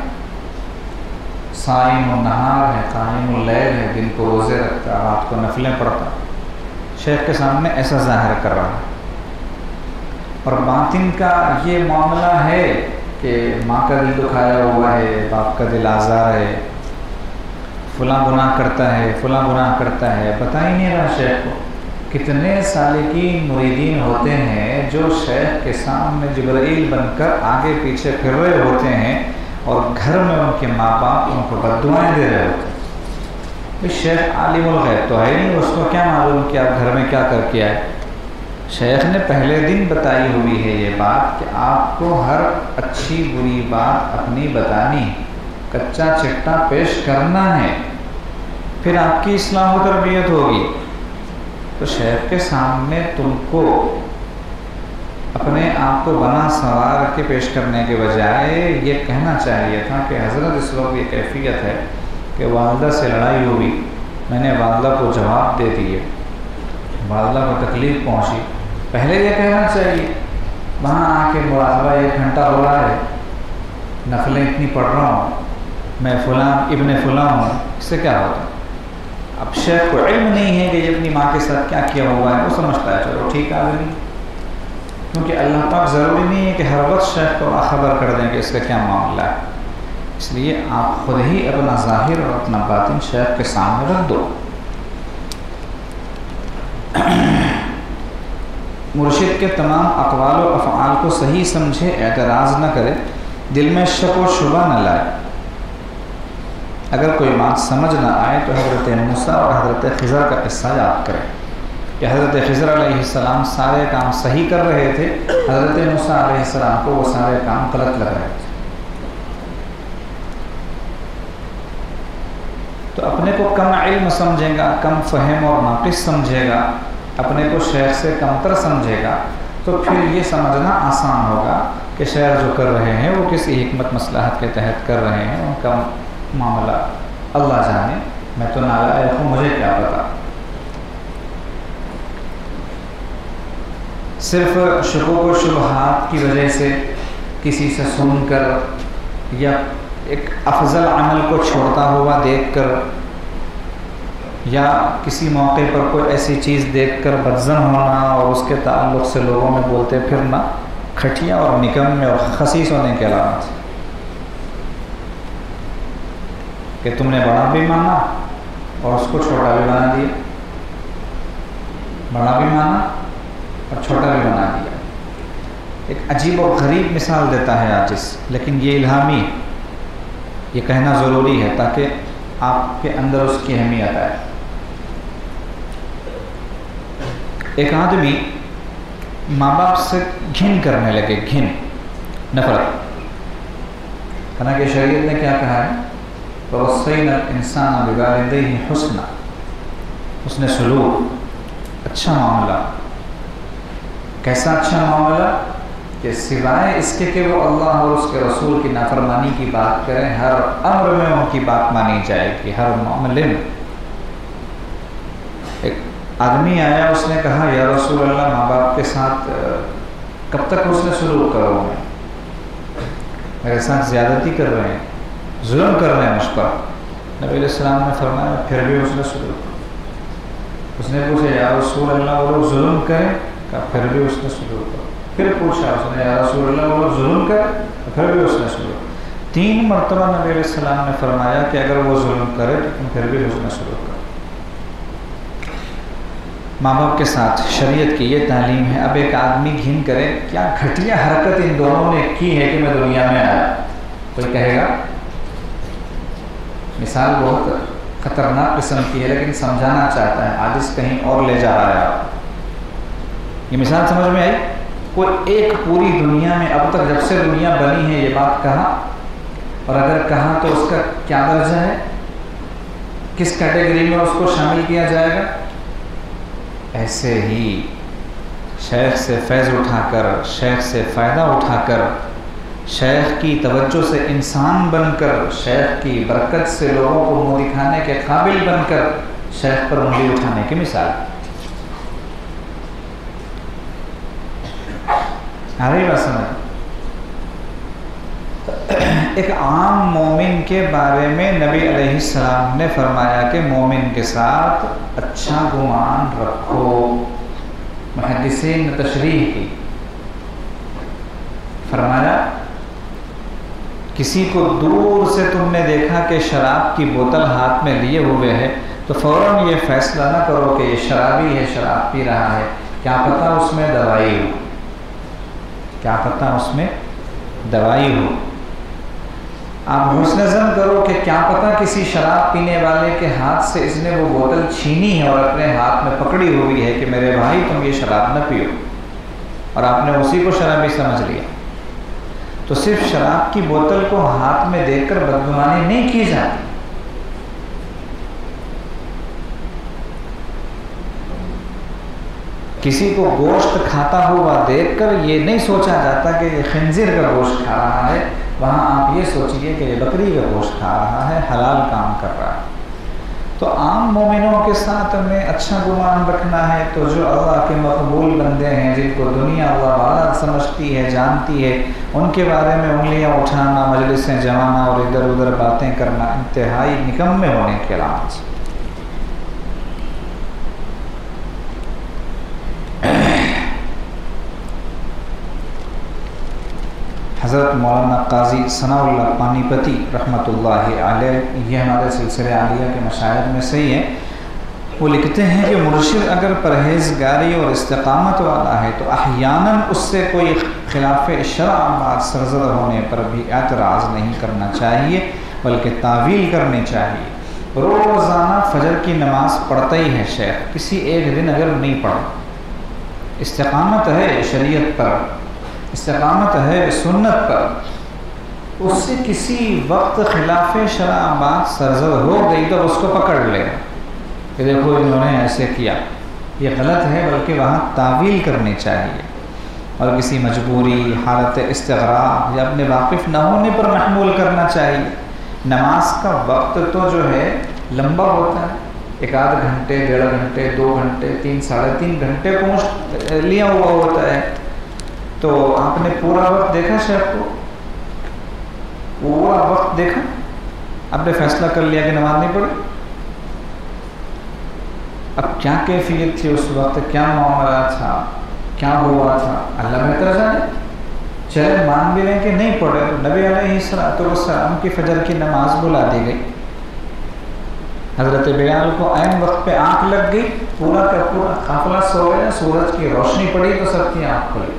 صائم النہار ہے، قائم اللیل ہے، دن کو روزے رکھتا، رات کو نفلیں پڑھتا. شیخ کے سامنے ایسا ظاہر کر رہا ہے. اور باطن کا یہ معاملہ ہے کہ ماں کا دل دکھایا ہوا ہے، باپ کا دل آزار ہے، فلاں گناہ کرتا ہے، فلاں گناہ کرتا ہے. بتا ہی نہیں رہا شیخ کو. کتنے سالکین مریدین ہوتے ہیں جو شیخ کے سامنے جبرائیل بن کر آگے پیچھے پھر رہے ہوتے ہیں اور گھر میں ان کے ماں باپ ان کو بددعائیں دے رہے ہوتے ہیں. شیخ عالم الغیب تو ہے نہیں، اس کو کیا معلوم کہ آپ گھر میں کیا کر کے آئے. شیخ نے پہلے دن بتائی ہوئی ہے یہ بات کہ آپ کو ہر اچھی بری بات اپنی بتانی، کچا چٹا پیش کرنا ہے، پھر آپ کی اصلاح و تربیت ہوگی. تو شیخ کے سامنے تم کو اپنے آپ کو بنا سوار کے پیش کرنے کے بجائے یہ کہنا چاہیے تھا کہ حضرت اس وقت یہ کیفیت ہے کہ والدہ سے لڑائی ہوئی، میں نے والدہ کو جواب دے دیے، والدہ کو تکلیف پہنچی. پہلے یہ کہنا چاہیے. وہاں آ کے مراقبہ 1 گھنٹہ ہو رہا ہے، نفلیں اتنی پڑھ رہا ہوں، میں فلاں ابن فلاں ہوں، اس سے کیا ہوتا ہے؟ اب شیخ کو علم نہیں ہے کہ یہ اپنی ماں کے ساتھ کیا کیا ہوا ہے. وہ سمجھتا ہے چلو ٹھیک آدمی، کیونکہ اللہ پاک ضروری نہیں ہے کہ ہر وقت شیخ کو باخبر کر دیں کہ اس کا کیا معاملہ ہے. اس لیے آپ خود ہی اپنا ظاہر اور اپنا باطن شیخ کے سامنے رکھ دو. مرشد کے تمام اقوال و افعال کو صحیح سمجھے، اعتراض نہ کرے، دل میں شک و شبہ نہ لائے. اگر کوئی بات سمجھ نہ آئے تو حضرت موسیٰ اور حضرت خضر کا قصہ یاد کریں کہ حضرت خضر علیہ السلام سارے کام صحیح کر رہے تھے، حضرت موسیٰ علیہ السلام کو وہ سارے کام غلط لگ رہے تھے. تو اپنے کو کم علم سمجھے گا، کم فہم اور ناقص سمجھے گا، اپنے کو شیخ سے کمتر سمجھے گا، تو پھر یہ سمجھنا آسان ہوگا کہ شیخ جو کر رہے ہیں وہ کسی حکمت مصلحت کے تحت کر رہے ہیں. ان کا معاملہ اللہ جانے، میں تو نالائق ہوں، مجھے کیا پتا. صرف شکوک و شبہات کی وجہ سے کسی سے سن کر یا ایک افضل عمل کو چھوڑتا ہوا دیکھ کر یا کسی موقع پر کوئی ایسی چیز دیکھ کر بدظن ہونا اور اس کے تعلق سے لوگوں میں بولتے پھرنا کھٹیا اور نکمے اور خسیس ہونے کے علامات کہ تم نے بڑا بھی مانا اور اس کو چھوٹا بھی بنا دیا، بڑا بھی مانا اور چھوٹا بھی بنا دیا. ایک عجیب اور غریب مثال دیتا ہے عاجز، لیکن یہ الہامی، یہ کہنا ضروری ہے تاکہ آپ کے اندر اس کی اہمیت آئے. ایک آدمی ماں باپ سے گھن کرنے لگے، گھن، نفرت. حالانکہ شریعت نے کیا کہا ہے؟ وَوَصَّيْنَا الْإِنسَانَ بِوَالِدَيْهِ حُسْنًا، اس نے سلوک، اچھا معاملہ. کیسا اچھا معاملہ؟ کہ سوائے اس کے کہ وہ اللہ اور اس کے رسول کی نافرمانی کی بات کریں، ہر امر میں ان کی بات مانی جائے گی، ہر معاملے میں. ایک آدمی آیا، اس نے کہا یا رسول اللہ، ماں باپ کے ساتھ کب تک اس نے سلوک کروں میں؟ میرے ساتھ زیادتی کر رہے ہیں، ظلم کر رہے ہیں مجھ پر. نبی علیہ السلام نے فرمایا پھر بھی اس نے سلوک کیا۔ اس نے پوچھا یا رسول اللہ وہ لوگ ظلم کریں؟ کہا پھر بھی اس نے سلوک کیا۔ پھر پوچھا اس نے یا رسول اللہ وہ لوگ ظلم کریں؟ پھر بھی اس نے سلوک کیا۔ 3 مرتبہ نبی علیہ السلام نے فرمایا کہ اگر وہ ظلم کرے تو تم پھر بھی اس نے سلوک کرو۔ ماں باپ کے ساتھ شریعت کی یہ تعلیم ہے۔ اب ایک آدمی گھن کرے کیا گھٹیا حرکت ان دونوں نے کی ہے کہ میں دنیا میں آیا، کوئی کہے گا؟ مثال بہت خطرناک قسم کی ہے لیکن سمجھانا چاہتا ہے، آج اس کہیں اور لے جا رہا ہے۔ یہ مثال سمجھ میں آئی؟ کوئی ایک پوری دنیا میں اب تک جب سے دنیا بنی ہے یہ بات کہا، اور اگر کہا تو اس کا کیا درجہ ہے، کس کیٹیگری میں اس کو شامل کیا جائے گا؟ ایسے ہی شیخ سے فیض اٹھا کر، شیخ سے فائدہ اٹھا کر، شیخ کی توجہ سے انسان بن کر، شیخ کی برکت سے لوگوں کو منہ دکھانے کے قابل بن کر شیخ پر انگلی اٹھانے کی مثال۔ آ رہی بات سمجھ؟ ایک عام مومن کے بارے میں نبی علیہ السلام نے فرمایا کہ مومن کے ساتھ اچھا گمان رکھو۔ محدثین نے تشریح کی، فرمایا کسی کو دور سے تم نے دیکھا کہ شراب کی بوتل ہاتھ میں لیے ہوئے ہے تو فوراً یہ فیصلہ نہ کرو کہ یہ شرابی ہے، شراب پی رہا ہے، کیا پتہ اس میں دوائی ہو، کیا پتہ اس میں دوائی ہو۔ آپ حسن ظن کرو کہ کیا پتہ کسی شراب پینے والے کے ہاتھ سے اس نے وہ بوتل چھینی ہے اور اپنے ہاتھ میں پکڑی ہوئی ہے کہ میرے بھائی تم یہ شراب نہ پیو، اور آپ نے اسی کو شرابی سمجھ لیا۔ تو صرف شراب کی بوتل کو ہاتھ میں دیکھ کر بدگمانی نہیں کی جاتی۔ کسی کو گوشت کھاتا ہوا دیکھ کر یہ نہیں سوچا جاتا کہ یہ خنزیر کا گوشت کھا رہا ہے، وہاں آپ یہ سوچئے کہ یہ بکری کا گوشت کھا رہا ہے، حلال کام کر رہا ہے۔ تو عام مومنوں کے ساتھ ہمیں اچھا گمان رکھنا ہے، تو جو اللہ کے مقبول بندے ہیں، جن کو دنیا اللہ والا سمجھتی ہے، جانتی ہے، ان کے بارے میں انگلیاں اٹھانا، مجلسیں جمانا اور ادھر ادھر باتیں کرنا انتہائی نکمے ہونے کے علامت ہے۔ حضرت مولانا قاضی ثناء اللہ پانی پتی رحمۃ اللہ علیہ، یہ ہمارے سلسلے عالیہ کے مشاہد میں سے ہی ہیں، وہ لکھتے ہیں کہ مرشد اگر پرہیزگاری اور استقامت والا ہے تو احیاناً اس سے کوئی خلاف شرع بات سرزد ہونے پر بھی اعتراض نہیں کرنا چاہیے بلکہ تعویل کرنی چاہیے۔ روزانہ فجر کی نماز پڑھتا ہی ہے شیخ، کسی ایک دن اگر نہیں پڑھا، استقامت ہے شریعت پر، استقامت ہے سنت پر، اس سے کسی وقت خلاف شرع بات سرزد ہو گئی تو اس کو پکڑ لے کہ دیکھو انہوں نے ایسے کیا، یہ غلط ہے، بلکہ وہاں تعویل کرنی چاہیے، اور کسی مجبوری، حالت استغراق یا اپنے واقف نہ ہونے پر محمول کرنا چاہیے۔ نماز کا وقت تو جو ہے لمبا ہوتا ہے، 1 آدھ گھنٹے، 1.5 گھنٹے، 2 گھنٹے، 3 ساڑھے 3 گھنٹے پہنچ لیا ہوا ہوتا ہے، تو آپ نے پورا وقت دیکھا شیخ کو، پورا وقت دیکھا، آپ نے فیصلہ کر لیا کہ نماز نہیں پڑھی۔ اب کیا کیفیت تھی اس وقت، کیا معاملہ تھا، کیا ہوا تھا، اللہ بہتر جانے۔ چلے مان بھی لیں کہ نہیں پڑھے تو نبی علیہ السلام کی فجر کی نماز بلا دی گئی، حضرت بلال کو عین وقت پہ آنکھ لگ گئی، پورا کا پورا قافلہ سو گیا، سورج کی روشنی پڑی تو سب کی آنکھ کھلی۔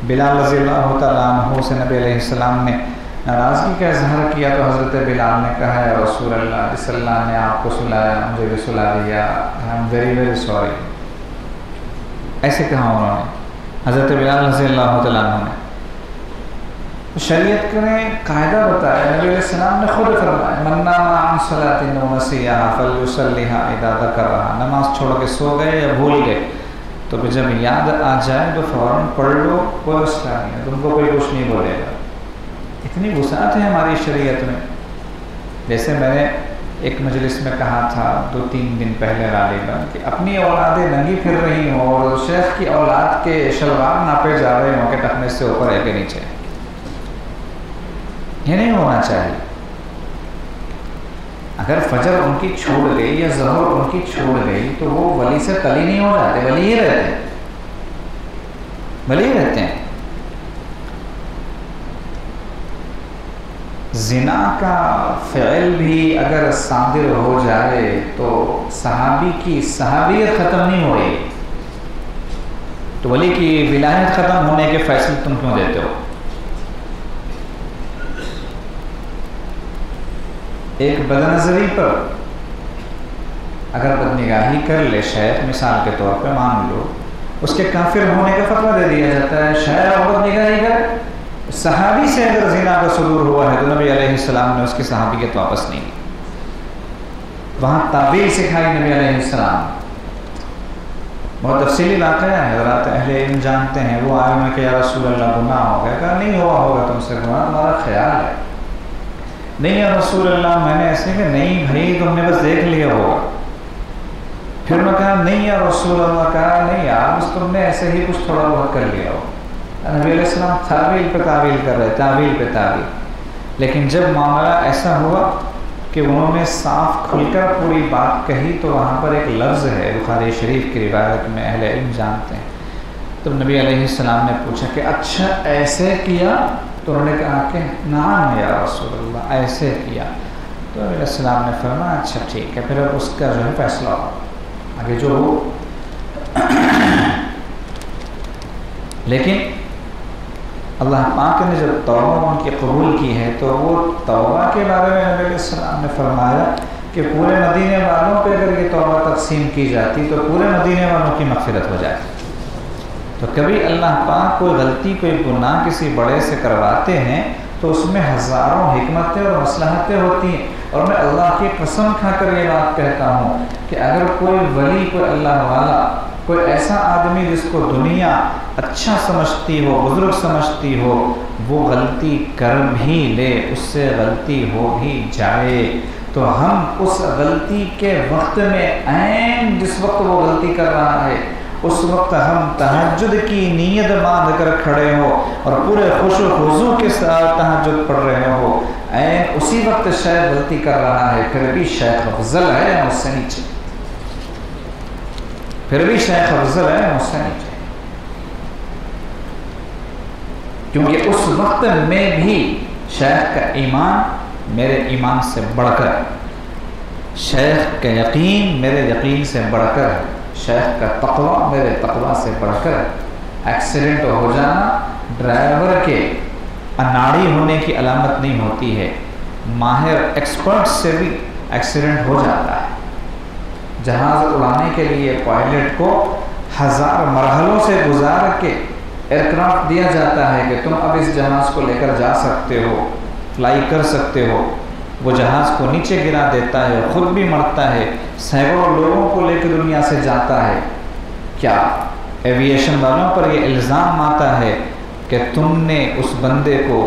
بلال رضی اللہ تعالیٰ عنہ سے نبی علیہ السلام نے ناراضگی کا اظہار کیا تو حضرت بلال نے کہا یا رسول اللہ، جس اللہ نے آپ کو سلایا مجھے بھی سلا دیا، I am very very sorry, ایسے کہا انہوں نے حضرت بلال رضی اللہ تعالیٰ عنہ نے۔ شریعت نے قاعدہ بتایا، نبی علیہ السلام نے خود فرمایا من نام عن صلاۃ ونسیہا فلیصلیھا اذا ذکرھا، نماز چھوڑ کے سو گئے یا بھول گئے تو پھر جب یاد آ جائے تو فوراً پڑھ لو، کوئی مسئلہ نہیں ہے، تم کو کوئی کچھ نہیں بولے گا۔ اتنی وسعت ہے ہماری شریعت میں۔ جیسے میں نے ایک مجلس میں کہا تھا 2-3 دن پہلے غالباً کہ اپنی اولادیں ننگی پھر رہی ہوں اور شیخ کی اولاد کے شلوار ناپے جا رہے ہوں کہ ٹخنے سے اوپر ہے کہ نیچے، یہ نہیں ہونا چاہیے۔ اگر فجر ان کی چھوڑ گئی یا ظہر ان کی چھوڑ گئی تو وہ ولی سے تلی نہیں ہو جاتے، ولی ہی رہتے ہیں، ولی ہی رہتے ہیں۔ زنا کا فعل بھی اگر صادر ہو جائے تو صحابی کی صحابیت ختم نہیں ہو رہی، تو ولی کی ولایت ختم ہونے کے فیصلے تم کیوں دیتے ہو؟ ایک بدنظری پر اگر بدنگاہی کر لے شیخ، مثال کے طور پہ مان لو، اس کے کافر ہونے کا فتویٰ دے دیا جاتا ہے، شیخ بدنگاہی کر، صحابی سے اگر زنا کا صدور ہوا ہے تو نبی علیہ السلام نے اس کی صحابیت واپس نہیں کی، وہاں تعبیر سکھائی نبی علیہ السلام۔ بہت تفصیلی واقعہ ہے، حضرات اہل علم جانتے ہیں۔ وہ آئے میں کہ یا رسول اللہ گناہ ہو گیا، کہا نہیں ہوا ہوگا تم سے گناہ، تمہارا خیال ہے۔ نہیں یا رسول اللہ میں نے ایسے کہ نہیں بھائی تم نے بس دیکھ لیا ہوگا۔ پھر میں کہا نہیں یا رسول اللہ، کہا نہیں یار بس تم نے ایسے ہی کچھ تھوڑا بہت کر لیا ہو۔ نبی علیہ السلام تعویل پہ تعویل کر رہے، تعویل پہ تعویل۔ لیکن جب معاملہ ایسا ہوا کہ انہوں نے صاف کھل کر پوری بات کہی تو وہاں پر ایک لفظ ہے بخاری شریف کی روایت میں اہل علم جانتے ہیں۔ تو نبی علیہ السلام نے پوچھا کہ اچھا ایسے کیا؟ تو انہوں نے کہا کہ نعم یا رسول اللہ ایسے کیا۔ تو نبی علیہ السلام نے فرمایا اچھا ٹھیک ہے، پھر اب اس کا جو ہے فیصلہ ہو آگے جو ہو۔ لیکن اللہ پاک نے جب توبہ ان کی قبول کی ہے تو وہ توبہ کے بارے میں نبی علیہ السلام نے فرمایا کہ پورے مدینے والوں پہ اگر یہ توبہ تقسیم کی جاتی تو پورے مدینے والوں کی مغفرت ہو جاتی۔ تو کبھی اللہ پاک کوئی غلطی کوئی گناہ کسی بڑے سے کرواتے ہیں تو اس میں ہزاروں حکمتیں اور مصلحتیں ہوتی ہیں، اور میں اللہ کی قسم کھا کر یہ بات کہتا ہوں کہ اگر کوئی ولی، کوئی اللہ والا، کوئی ایسا آدمی جس کو دنیا اچھا سمجھتی ہو، بزرگ سمجھتی ہو، وہ غلطی کر بھی لے، اس سے غلطی ہو بھی جائے، تو ہم اس غلطی کے وقت میں عین جس وقت وہ غلطی کر رہا ہے اس وقت ہم تہجد کی نیت باندھ کر کھڑے ہو اور پورے خوش و خضوع کے ساتھ تہجد پڑھ رہے ہو، عین اسی وقت شیخ غلطی کر رہا ہے، پھر بھی شیخ افضل ہے مجھ سے نیچے، پھر بھی شیخ افضل ہے مجھ سے نیچے، کیونکہ اس وقت میں بھی شیخ کا ایمان میرے ایمان سے بڑھ کر، شیخ کا یقین میرے یقین سے بڑھ کر، شیخ کا تقویٰ میرے تقویٰ سے بڑھ کر۔ ایکسیڈنٹ ہو جانا ڈرائیور کے اناڑی ہونے کی علامت نہیں ہوتی ہے، ماہر ایکسپرٹ سے بھی ایکسیڈنٹ ہو جاتا ہے۔ جہاز اڑانے کے لیے پائلٹ کو ہزار مرحلوں سے گزار کے ایئرکرافٹ دیا جاتا ہے کہ تم اب اس جہاز کو لے کر جا سکتے ہو، فلائی کر سکتے ہو، وہ جہاز کو نیچے گرا دیتا ہے، خود بھی مرتا ہے، سینکڑوں لوگوں کو لے کے دنیا سے جاتا ہے۔ کیا ایویشن والوں پر یہ الزام آتا ہے کہ تم نے اس بندے کو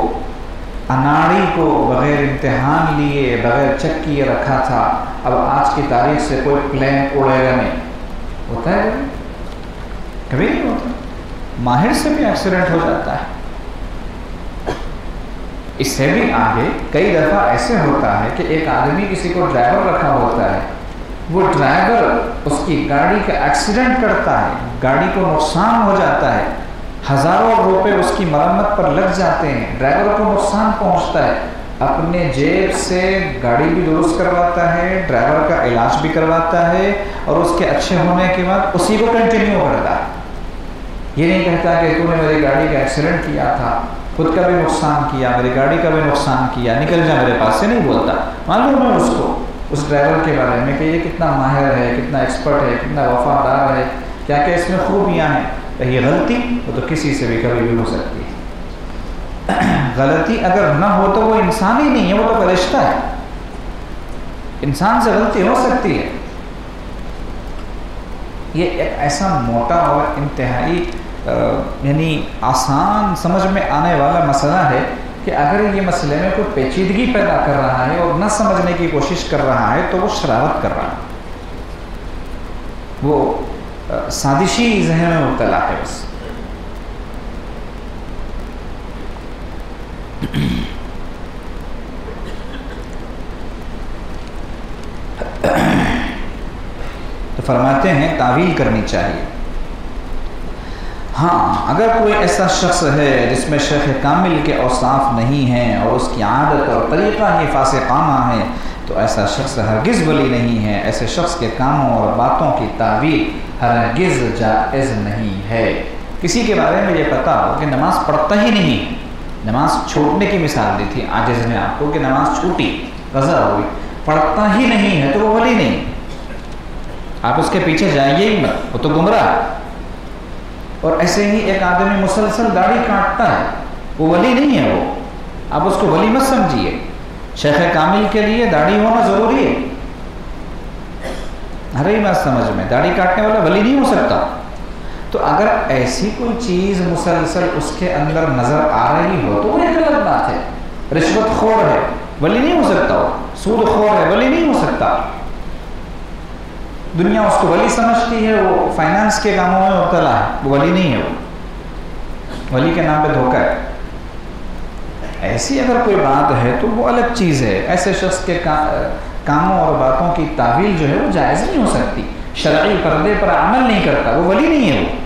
اناڑی کو بغیر امتحان لیے بغیر چیک کیے رکھا تھا، اب آج کی تاریخ سے کوئی پلین اڑے گا نہیں؟ ہوتا ہے کبھی نہیں ہوتا، ماہر سے بھی ایکسیڈنٹ ہو جاتا ہے۔ اس سے بھی آگے کئی دفعہ ایسے ہوتا ہے کہ ایک آدمی کسی کو ڈرائیور رکھا ہوتا ہے، وہ ڈرائیور اس کی گاڑی کا ایکسیڈنٹ کرتا ہے، گاڑی کو نقصان ہو جاتا ہے، ہزاروں روپے اس کی مرمت پر لگ جاتے ہیں، ڈرائیور کو نقصان پہنچتا ہے، اپنے جیب سے گاڑی بھی درست کرواتا ہے، ڈرائیور کا علاج بھی کرواتا ہے، اور اس کے اچھے ہونے کے بعد اسی کو کنٹینیو کرتا ہے۔ یہ نہیں کہتا کہ تو نے میری گاڑی کا ایکسیڈنٹ کیا تھا، خود کا بھی نقصان کیا، میری گاڑی کا بھی نقصان کیا، نکل جا میرے پاس سے، نہیں بولتا۔ معلوم ہے اس کو اس ڈرائیور کے بارے میں کہ یہ کتنا ماہر ہے، کتنا ایکسپرٹ ہے، کتنا وفادار ہے، کیا کہ اس میں خوبیاں ہیں۔ یہ غلطی وہ تو کسی سے بھی کبھی بھی ہو سکتی ہے۔ غلطی اگر نہ ہو تو وہ انسان ہی نہیں ہے، وہ تو فرشتہ ہے، انسان سے غلطی ہو سکتی ہے۔ یہ ایک ایسا موٹا اور انتہائی یعنی آسان سمجھ میں آنے والا مسئلہ ہے کہ اگر یہ مسئلے میں کوئی پیچیدگی پیدا کر رہا ہے اور نہ سمجھنے کی کوشش کر رہا ہے تو وہ شرارت کر رہا ہے، وہ سازشی ذہن میں مبتلا ہے بس۔ فرماتے ہیں تعویل کرنی چاہیے۔ ہاں اگر کوئی ایسا شخص ہے جس میں شیخ کامل کے اوصاف نہیں ہیں اور اس کی عادت اور طریقہ ہی فاسقانہ ہے تو ایسا شخص ہرگز ولی نہیں ہے۔ ایسے شخص کے کاموں اور باتوں کی تعویل ہرگز جائز نہیں ہے۔ کسی کے بارے میں یہ پتہ ہو کہ نماز پڑھتا ہی نہیں، نماز چھوٹنے کی مثال دی تھی عاجز نے آپ کو کہ نماز چھوٹی، قضا ہوئی، پڑھتا ہی نہیں ہے تو وہ ولی نہیں۔ آپ اس کے پیچھے جائیے ہی مت، وہ تو گمراہ ہے۔ اور ایسے ہی ایک آدمی مسلسل داڑھی کاٹتا ہے، وہ ولی نہیں ہے، وہ آپ اس کو ولی مت سمجھیے۔ شیخ کامل کے لیے داڑھی ہونا ضروری ہے، ہر ہی بات سمجھ میں، داڑھی کاٹنے والا ولی نہیں ہو سکتا۔ تو اگر ایسی کوئی چیز مسلسل اس کے اندر نظر آ رہی ہو تو وہ ایک الگ بات ہے۔ رشوت خور ہے، ولی نہیں ہو سکتا، وہ سود خور ہے، ولی نہیں ہو سکتا۔ دنیا اس کو ولی سمجھتی ہے، وہ فائنانس کے کاموں میں مبتلا ہے، وہ ولی نہیں ہے، وہ ولی کے نام پہ دھوکہ ہے۔ ایسی اگر کوئی بات ہے تو وہ الگ چیز ہے۔ ایسے شخص کے کاموں اور باتوں کی تعویل جو ہے وہ جائز نہیں ہو سکتی۔ شرعی پردے پر عمل نہیں کرتا، وہ ولی نہیں ہے۔ وہ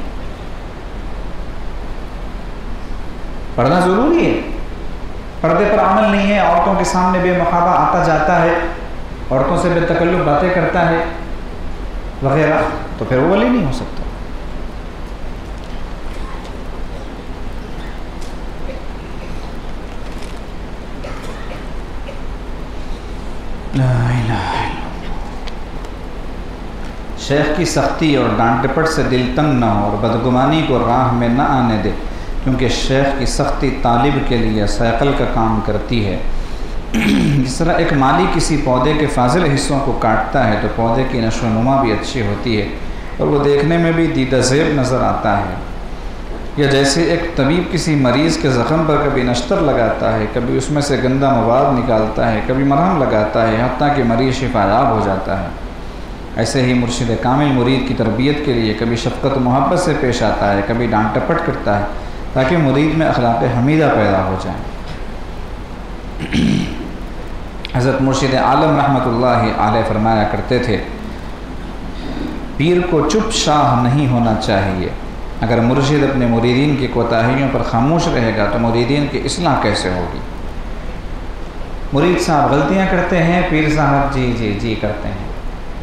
پڑھنا ضروری ہے، پردے پر عمل نہیں ہے، عورتوں کے سامنے بے محابہ آتا جاتا ہے، عورتوں سے بے تکلف باتیں کرتا ہے وغیرہ، تو پھر وہ ولی نہیں ہو سکتا۔ لا الہ الا اللہ۔ شیخ کی سختی اور ڈانٹ ڈپٹ سے دل تنگ نہ ہو اور بدگمانی کو راہ میں نہ آنے دے، کیونکہ شیخ کی سختی طالب کے لیے سائیکل کا کام کرتی ہے۔ جس طرح ایک مالی کسی پودے کے فاضل حصوں کو کاٹتا ہے تو پودے کی نشو و نما بھی اچھی ہوتی ہے اور وہ دیکھنے میں بھی دیدہ زیب نظر آتا ہے۔ یا جیسے ایک طبیب کسی مریض کے زخم پر کبھی نشتر لگاتا ہے، کبھی اس میں سے گندا مواد نکالتا ہے، کبھی مرہم لگاتا ہے، حتیٰ کہ مریض شفا یاب ہو جاتا ہے، ایسے ہی مرشد کامل مرید کی تربیت کے لیے کبھی شفقت و محبت سے پیش آتا ہے، کبھی ڈانٹ ٹپٹ کرتا ہے تاکہ مرید میں اخلاق حمیدہ پیدا ہو جائیں۔ حضرت مرشد عالم رحمۃ اللہ علیہ فرمایا کرتے تھے، پیر کو چپ شاہ نہیں ہونا چاہیے۔ اگر مرشد اپنے مریدین کی کوتاہیوں پر خاموش رہے گا تو مریدین کی اصلاح کیسے ہوگی؟ مرید صاحب غلطیاں کرتے ہیں، پیر صاحب جی جی جی کرتے ہیں،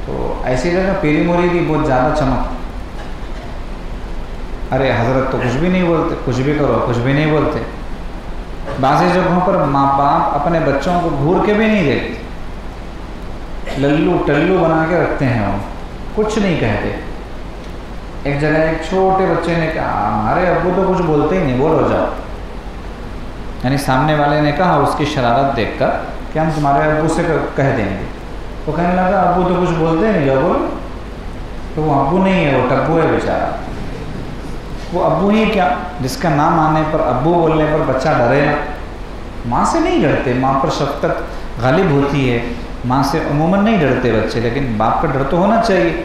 تو ایسی جگہ پیری مریدی بہت زیادہ چمک، ارے حضرت تو کچھ بھی نہیں بولتے، کچھ بھی کرو کچھ بھی نہیں بولتے۔ بعض جگہوں پر ماں باپ اپنے بچوں کو گھور کے بھی نہیں دیکھتے، للو ٹلو بنا کے رکھتے ہیں، وہ کچھ نہیں کہتے۔ ایک جگہ ایک چھوٹے بچے نے کہا ہمارے ابو تو کچھ بولتے ہی نہیں، بولو جاؤ، یعنی سامنے والے نے کہا اس کی شرارت دیکھ کر کہ ہم تمہارے ابو سے کہہ دیں گے، وہ کہنے لگا ابو تو کچھ بولتے ہی نہیں، جاؤ بولو۔ تو وہ ابو نہیں ہے، وہ ٹبو ہے بیچارہ۔ وہ ابو ہی کیا، جس کا نام آنے پر ابو بولنے پر بچہ ڈرے نا۔ ماں سے نہیں ڈرتے، ماں پر شفقت غالب ہوتی ہے، ماں سے عموماً نہیں ڈرتے بچے، لیکن باپ کا ڈر تو ہونا چاہیے۔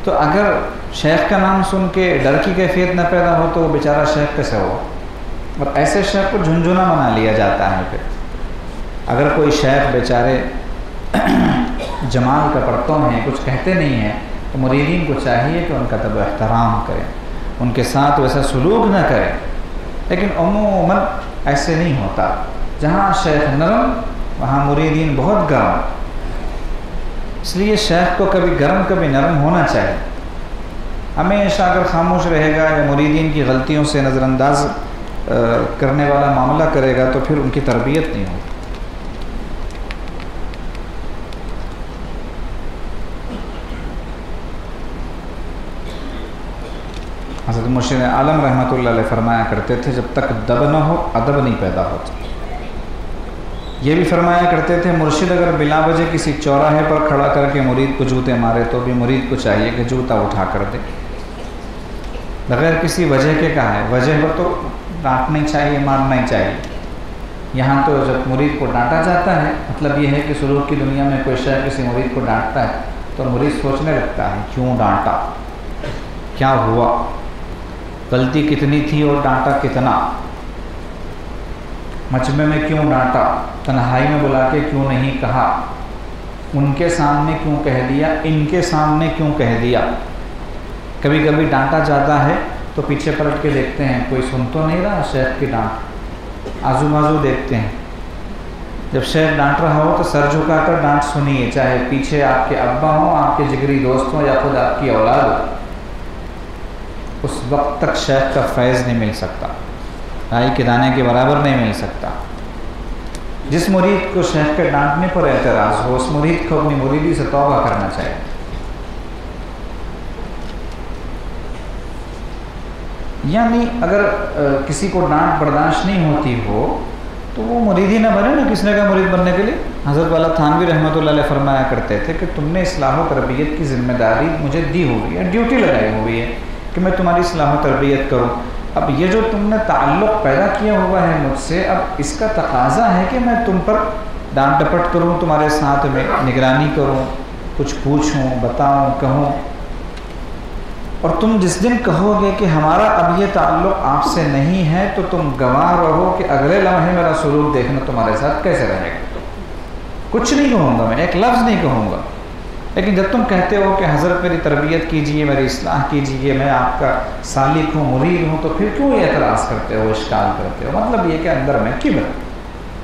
تو اگر شیخ کا نام سن کے ڈر کی کیفیت نہ پیدا ہو تو وہ بیچارہ شیخ کیسے ہوا؟ اور ایسے شیخ کو جھنجھنا بنا لیا جاتا ہے۔ پھر اگر کوئی شیخ بیچارے جمال کا پرتو ہیں، کچھ کہتے نہیں ہیں، تو مریدین کو چاہیے کہ ان کا ادب و احترام کریں، ان کے ساتھ ویسا سلوک نہ کریں۔ لیکن عموماً ایسے نہیں ہوتا، جہاں شیخ نرم وہاں مریدین بہت گرم، اس لیے شیخ کو کبھی گرم کبھی نرم ہونا چاہیے۔ ہمیشہ اگر خاموش رہے گا یا مریدین کی غلطیوں سے نظر انداز کرنے والا معاملہ کرے گا تو پھر ان کی تربیت نہیں ہوگی۔ حضرت مرشد عالم رحمۃ اللہ علیہ فرمایا کرتے تھے جب تک دب نہ ہو ادب نہیں پیدا ہوتا۔ یہ بھی فرمایا کرتے تھے مرشد اگر بلا وجہ کسی چوراہے پر کھڑا کر کے مرید کو جوتے مارے تو بھی مرید کو چاہیے کہ جوتا اٹھا کر دے، بغیر کسی وجہ کے کہا ہے۔ وجہ ہو تو ڈانٹنا ہی چاہیے، مارنا ہی چاہیے۔ یہاں تو جب مرید کو ڈانٹا جاتا ہے، مطلب یہ ہے کہ سلوک کی دنیا میں کوئی شیخ کسی مرید کو ڈانٹتا ہے تو مرید سوچنے لگتا ہے کیوں ڈانٹا، کیا ہوا، غلطی کتنی تھی اور ڈانٹا کتنا، مجمع میں کیوں ڈانٹا، تنہائی میں بلا کے کیوں نہیں کہا، ان کے سامنے کیوں کہہ دیا، ان کے سامنے کیوں کہہ دیا؟ کبھی کبھی ڈانٹا جاتا ہے تو پیچھے پلٹ کے دیکھتے ہیں کوئی سن تو نہیں رہا شیخ کی ڈانٹ، آزو بازو دیکھتے ہیں۔ جب شیخ ڈانٹ رہا ہو تو سر جھکا کر ڈانٹ سنیے، چاہے پیچھے آپ کے ابا ہوں، آپ کے جگری دوست ہوں، یا خود آپ کی اولاد ہو۔ اس وقت تک شیخ کا فیض نہیں مل سکتا، رائی کے دانے کے برابر نہیں مل سکتا۔ جس مرید کو شیخ کے ڈانٹنے پر اعتراض ہو، اس مرید کو اپنی مریدی سے توبہ کرنا چاہیے۔ یعنی اگر کسی کو ڈانٹ برداشت نہیں ہوتی ہو تو وہ مرید ہی نہ بنے نا، کس نے کہا مرید بننے کے لیے؟ حضرت والا تھانوی رحمۃ اللہ علیہ فرمایا کرتے تھے کہ تم نے اصلاح و تربیت کی ذمہ داری مجھے دی ہوئی ہے، ڈیوٹی لگائی ہوئی ہے کہ میں تمہاری اصلاح و تربیت کروں۔ اب یہ جو تم نے تعلق پیدا کیا ہوا ہے مجھ سے، اب اس کا تقاضا ہے کہ میں تم پر ڈانٹ ڈپٹ کروں، تمہارے ساتھ میں نگرانی کروں، کچھ پوچھوں، بتاؤں، کہوں۔ اور تم جس دن کہو گے کہ ہمارا اب یہ تعلق آپ سے نہیں ہے تو تم گواہ رہو کہ اگلے لمحے میرا سلوک دیکھنا تمہارے ساتھ کیسے رہے گا۔ کچھ نہیں کہوں گا، میں ایک لفظ نہیں کہوں گا، لیکن جب تم کہتے ہو کہ حضرت میری تربیت کیجئے، میری اصلاح کیجئے، میں آپ کا سالک ہوں، مرید ہوں، تو پھر کیوں یہ اعتراض کرتے ہو، اشکال کرتے ہو؟ مطلب یہ کہ اندر میں کبر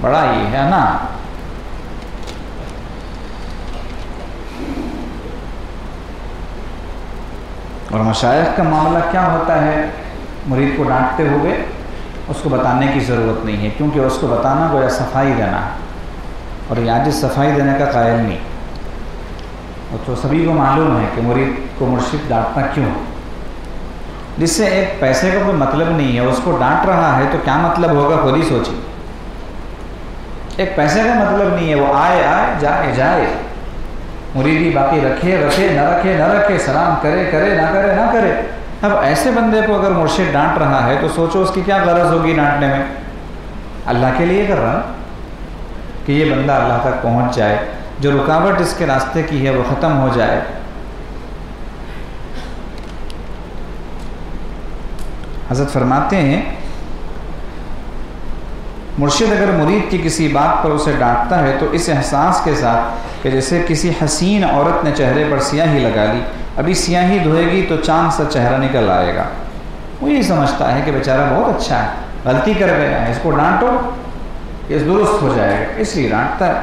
بڑا ہی ہے نا۔ اور مشائخ کا معاملہ کیا ہوتا ہے؟ مرید کو ڈانٹتے ہوئے اس کو بتانے کی ضرورت نہیں ہے، کیونکہ اس کو بتانا گویا صفائی دینا ہے، اور یہ عاجز صفائی دینے کا قائل نہیں۔ اور تو سبھی کو معلوم ہے کہ مرید کو مرشد ڈانٹنا کیوں، جس سے ایک پیسے کا کوئی مطلب نہیں ہے۔ اس کو ڈانٹ رہا ہے تو کیا مطلب ہوگا خود ہی سوچی۔ ایک پیسے کا مطلب نہیں ہے، وہ آئے آئے جائے جائے، مریدی باقی رکھے رکھے نہ رکھے نہ رکھے، سلام کرے کرے نہ کرے نہ کرے۔ اب ایسے بندے کو اگر مرشد ڈانٹ رہا ہے تو سوچو اس کی کیا غرض ہوگی ڈانٹنے میں؟ اللہ کے لیے کر رہا کہ یہ بندہ اللہ تک پہنچ جائے، جو رکاوٹ اس کے راستے کی ہے وہ ختم ہو جائے۔ حضرت فرماتے ہیں مرشد اگر مرید کی کسی بات پر اسے ڈانٹتا ہے تو اس احساس کے ساتھ کہ جیسے کسی حسین عورت نے چہرے پر سیاہی لگا لی، ابھی سیاہی دھوئے گی تو چاند سا چہرہ نکل آئے گا، وہ یہ سمجھتا ہے کہ بیچارہ بہت اچھا ہے، غلطی کر گیا ہے، اس کو ڈانٹو یہ درست ہو جائے گا، اس لیے ڈانٹتا ہے۔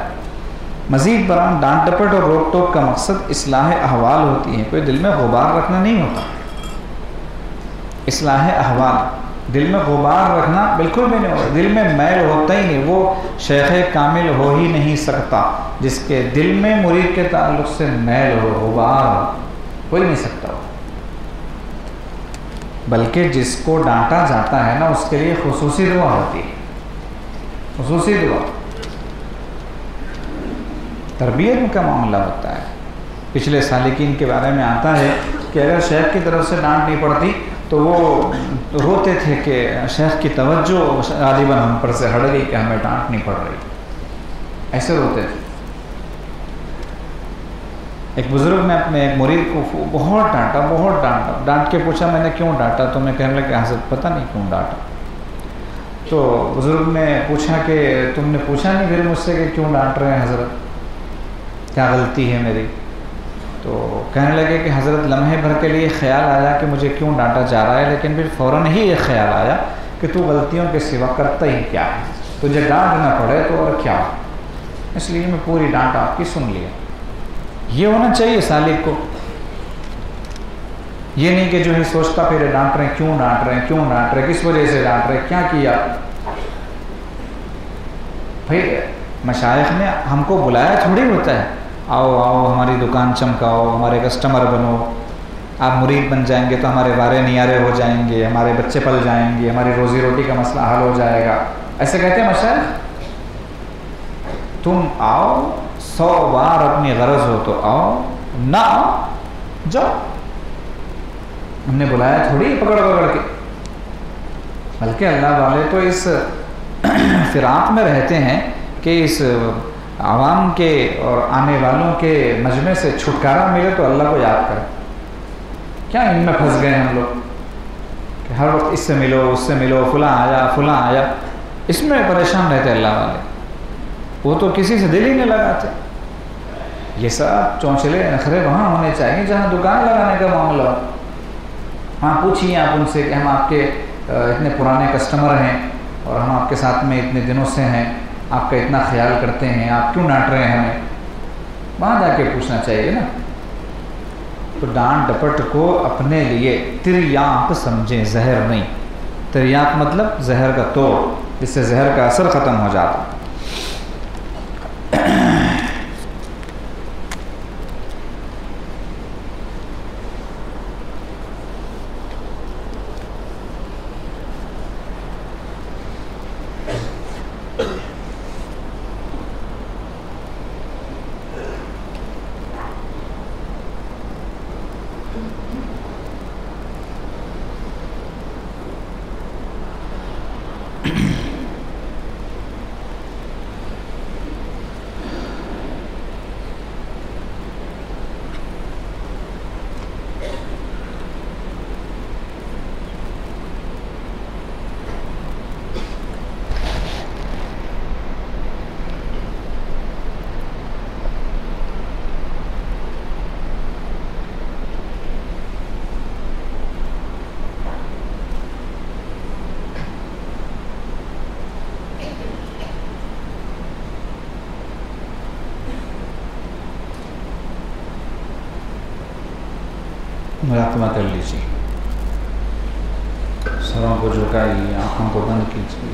مزید برآں ڈانٹ ڈپٹ اور روک ٹوک کا مقصد اصلاح احوال ہوتی ہے، کوئی دل میں غبار رکھنا نہیں ہوتا۔ اصلاح احوال، دل میں غبار رکھنا بالکل بھی نہیں ہوتا، دل میں میل ہوتا ہی نہیں۔ وہ شیخ کامل ہو ہی نہیں سکتا جس کے دل میں مرید کے تعلق سے میل ہو، غبار ہو، ہو ہی نہیں سکتا۔ بلکہ جس کو ڈانٹا جاتا ہے نا اس کے لیے خصوصی دعا ہوتی ہے، خصوصی دعا۔ تربیت کا معاملہ ہوتا ہے۔ پچھلے سالکین کے بارے میں آتا ہے کہ اگر شیخ کی طرف سے ڈانٹ نہیں پڑتی تو وہ روتے تھے کہ شیخ کی توجہ غالباً ہم پر سے ہٹ گئی کہ ہمیں ڈانٹ نہیں پڑ رہی، ایسے روتے تھے۔ ایک بزرگ نے اپنے ایک مرید کو بہت ڈانٹا، ڈانٹ کے پوچھا میں نے کیوں ڈانٹا؟ تو میں کہنے لگا حضرت پتہ نہیں کیوں ڈانٹا۔ تو بزرگ نے پوچھا کہ تم نے پوچھا نہیں پھر مجھ سے کہ کیوں ڈانٹ رہے ہیں حضرت، کیا غلطی ہے میری؟ تو کہنے لگے کہ حضرت لمحے بھر کے لیے خیال آیا کہ مجھے کیوں ڈانٹا جا رہا ہے، لیکن پھر فوراً ہی یہ خیال آیا کہ تو غلطیوں کے سوا کرتا ہی کیا ہے، تجھے ڈانٹ نہ پڑے تو اور کیا، اس لیے میں پوری ڈانٹ آپ کی سن لیا۔ یہ ہونا چاہیے سالک کو، یہ نہیں کہ جو ہے سوچتا پھر ڈانٹ رہے ہیں، کیوں ڈانٹ رہے ہیں، کیوں ڈانٹ رہے ہیں، کس وجہ سے ڈانٹ رہے ہیں، کیا کیا۔ بھائی مشائخ نے ہم کو بلایا تھوڑی ہوتا ہے آؤ آؤ ہماری دکان چمکاؤ، ہمارے کسٹمر بنو، آپ مرید بن جائیں گے تو ہمارے وارے نیارے ہو جائیں گے، ہمارے بچے پل جائیں گے، ہماری روزی روٹی کا مسئلہ حل ہو جائے گا، ایسے کہتے ہیں مشائخ؟ تم آؤ 100 بار اپنی غرض ہو تو آؤ، نہ آؤ جاؤ، ہم نے بلایا تھوڑی پکڑ کے۔ بلکہ اللہ والے تو اس فراق میں رہتے ہیں کہ اس عوام کے اور آنے والوں کے مجمع سے چھٹکارا ملے تو اللہ کو یاد کریں۔ کیا ان میں پھنس گئے ہم لوگ کہ ہر وقت اس سے ملو، اس سے ملو، فلاں آیا، اس میں پریشان رہتے اللہ والے، وہ تو کسی سے دل ہی نہیں لگاتے۔ یہ سب چونچلے نخرے وہاں ہونے چاہیے جہاں دکان لگانے کا معاملہ ہو. ہاں پوچھیے آپ ان سے کہ ہم آپ کے اتنے پرانے کسٹمر ہیں اور ہم آپ کے ساتھ میں اتنے دنوں سے ہیں, آپ کا اتنا خیال کرتے ہیں, آپ کیوں ڈانٹ رہے ہیں ہمیں؟ وہاں جا کے پوچھنا چاہیے نا. تو ڈانٹ ڈپٹ کو اپنے لیے تریاق سمجھیں, زہر نہیں. تریاق مطلب زہر کا توڑ, جس سے زہر کا اثر ختم ہو جاتا. مراقبہ کر لیجیے, سروں کو جھکائیے, آنکھوں کو بند کیجیے.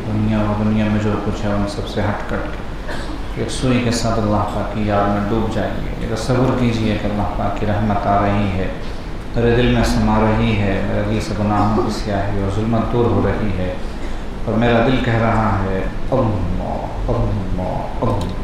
دنیا میں جو کچھ ہے ان سب سے ہٹ کٹ کے ایک سوئی کے ساتھ اللہ پاک کی یاد میں ڈوب جائیے. یہ تصور کیجیے کہ اللہ پاک کی رحمت آ رہی ہے, میرے دل میں سما رہی ہے, میرے دل سے گناہوں کی سیاہی اور ظلمت دور ہو رہی ہے, اور میرا دل کہہ رہا ہے اللہ اللہ اللہ.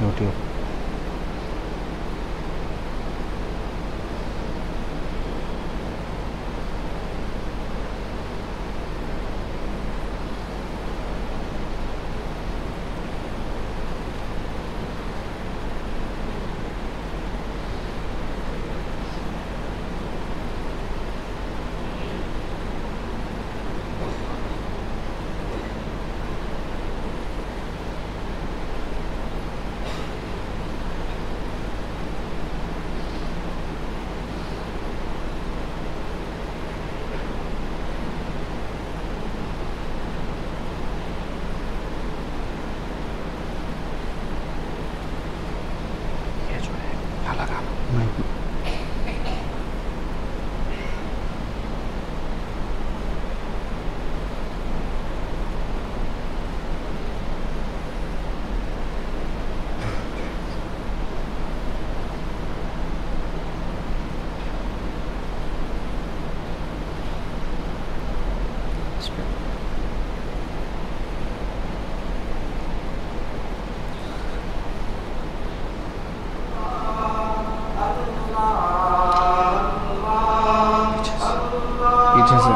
YouTube. پیچھے سے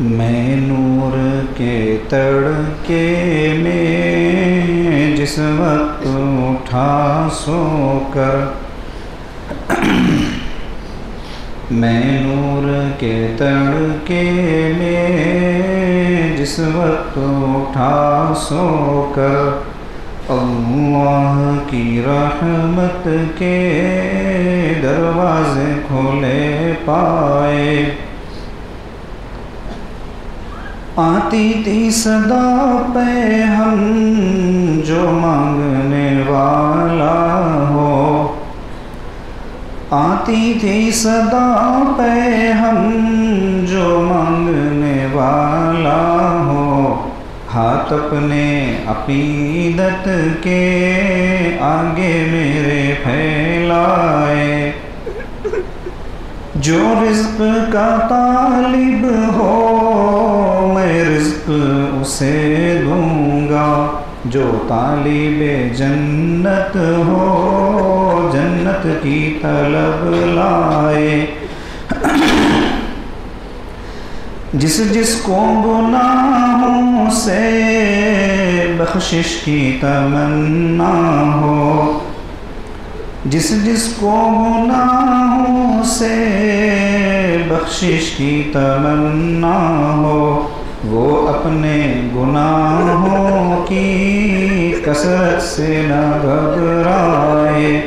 میں نور کے تڑکے میں جس وقت اٹھا سو کر، میں نور کے تڑکے میں جس وقت اٹھا سو کر، اللہ کی رحمت کے دروازے کھولے پائے، آتی تھی صدا پہ ہم جو مانگنے والا ہو، آتی تھی صدا پہ ہم جو مانگنے والا ہو، ہاتھ اپنے عقیدت کے آگے میرے پھیلائے، جو رزق کا طالب ہو میں رزق اسے دوں گا، جو طالب جنت ہو جنت کی طلب لائے، جس کو گناہوں سے بخشش کی تمنا ہو، جس کو گناہوں سے بخشش کی تمنا ہو، وہ اپنے گناہوں کی کثرت سے نہ گھبرائے،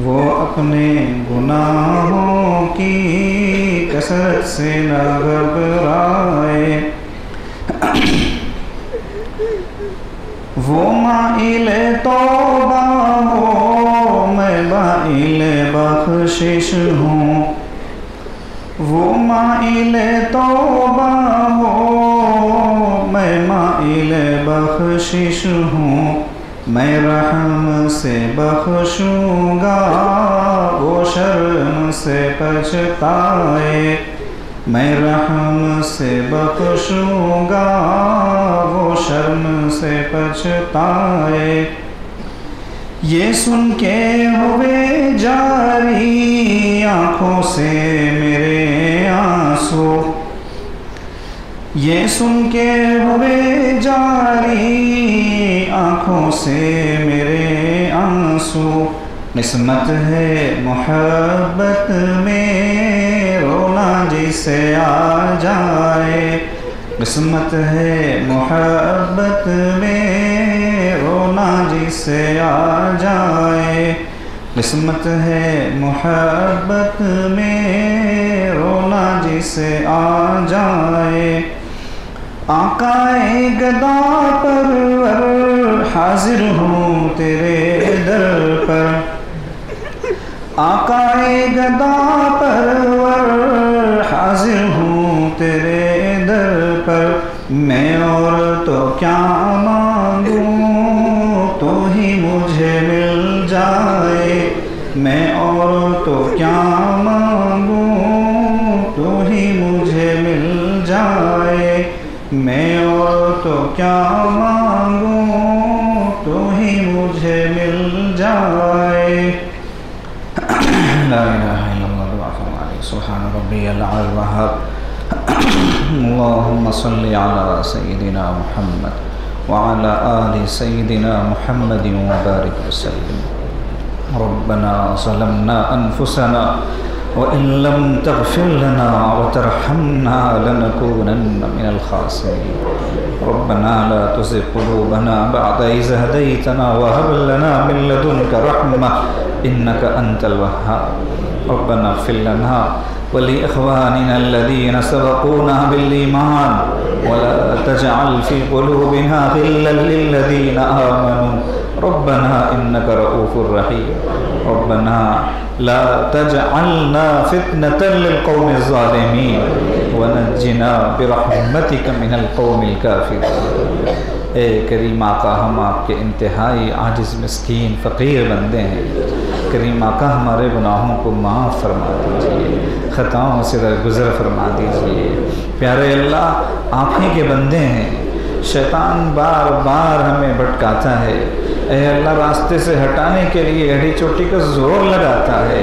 وہ اپنے گناہوں کی کثرت سے نہ گھبرائے، وہ مائل توبہ ہو میں مائل بخشش ہوں، وہ مائل توبہ ہو میں مائل بخشش ہوں، میں رحم سے بخشوں گا وہ شرم سے پچھتائے، میں رحم سے بخشوں گا وہ شرم سے پچھتائے، یہ سن کے ہوئے جاری آنکھوں سے میرے آنسو، یہ سن کے ہوئے جاری آنکھوں سے میرے آنسو، قسمت ہے محبت میں رونا جسے آ جائے، قسمت ہے محبت میں رونا جسے آ جائے، قسمت ہے محبت میں رونا جسے آ جائے، آقا گدا پرور حاضر ہوں تیرے در پر، آقا گدا پرور حاضر ہوں تیرے در پر، میں اور تو کیا مانگوں تو ہی مجھے مل جائے، میں اور تو کیا مانگوں تو ہی مجھے مل جائے، میں اور تو کیا مانگوں تو ہی مجھے مل جائے، لا الہ الا اللہ سبحان ربی العلی الوہاب، اللہم صلی علی سیدنا محمد وعلی آل سیدنا محمد وبارک وسلم، ربنا ظلمنا انفسنا وإن لم تغفر لنا وترحمنا لنكونن من الخاسرين، ربنا لا تزغ قلوبنا بعد إذ هديتنا وهب لنا من لدنك رحمة إنك أنت الوهاب، ربنا اغفر لنا ولإخواننا الذين سبقونا بالإيمان ولا تجعل في قلوبنا غلا للذين آمنوا ربنا إنك رؤوف رحيم، ربنا لا تجعلنا فتنة للقوم الظالمين ونجنا برحمتك من القوم الكافرين، اے کریم آقا ہم آپ کے انتہائی عاجز مسکین فقیر بندے ہیں، کریم آقا ہمارے گناہوں کو معاف فرما دیجیے، خطاؤں سے درگزر فرما دیجیے، پیارے اللہ آپ ہی کے بندے ہیں، شیطان بار بار ہمیں بھٹکاتا ہے، اے اللہ راستے سے ہٹانے کے لیے ہڈی چوٹی کا زور لگاتا ہے،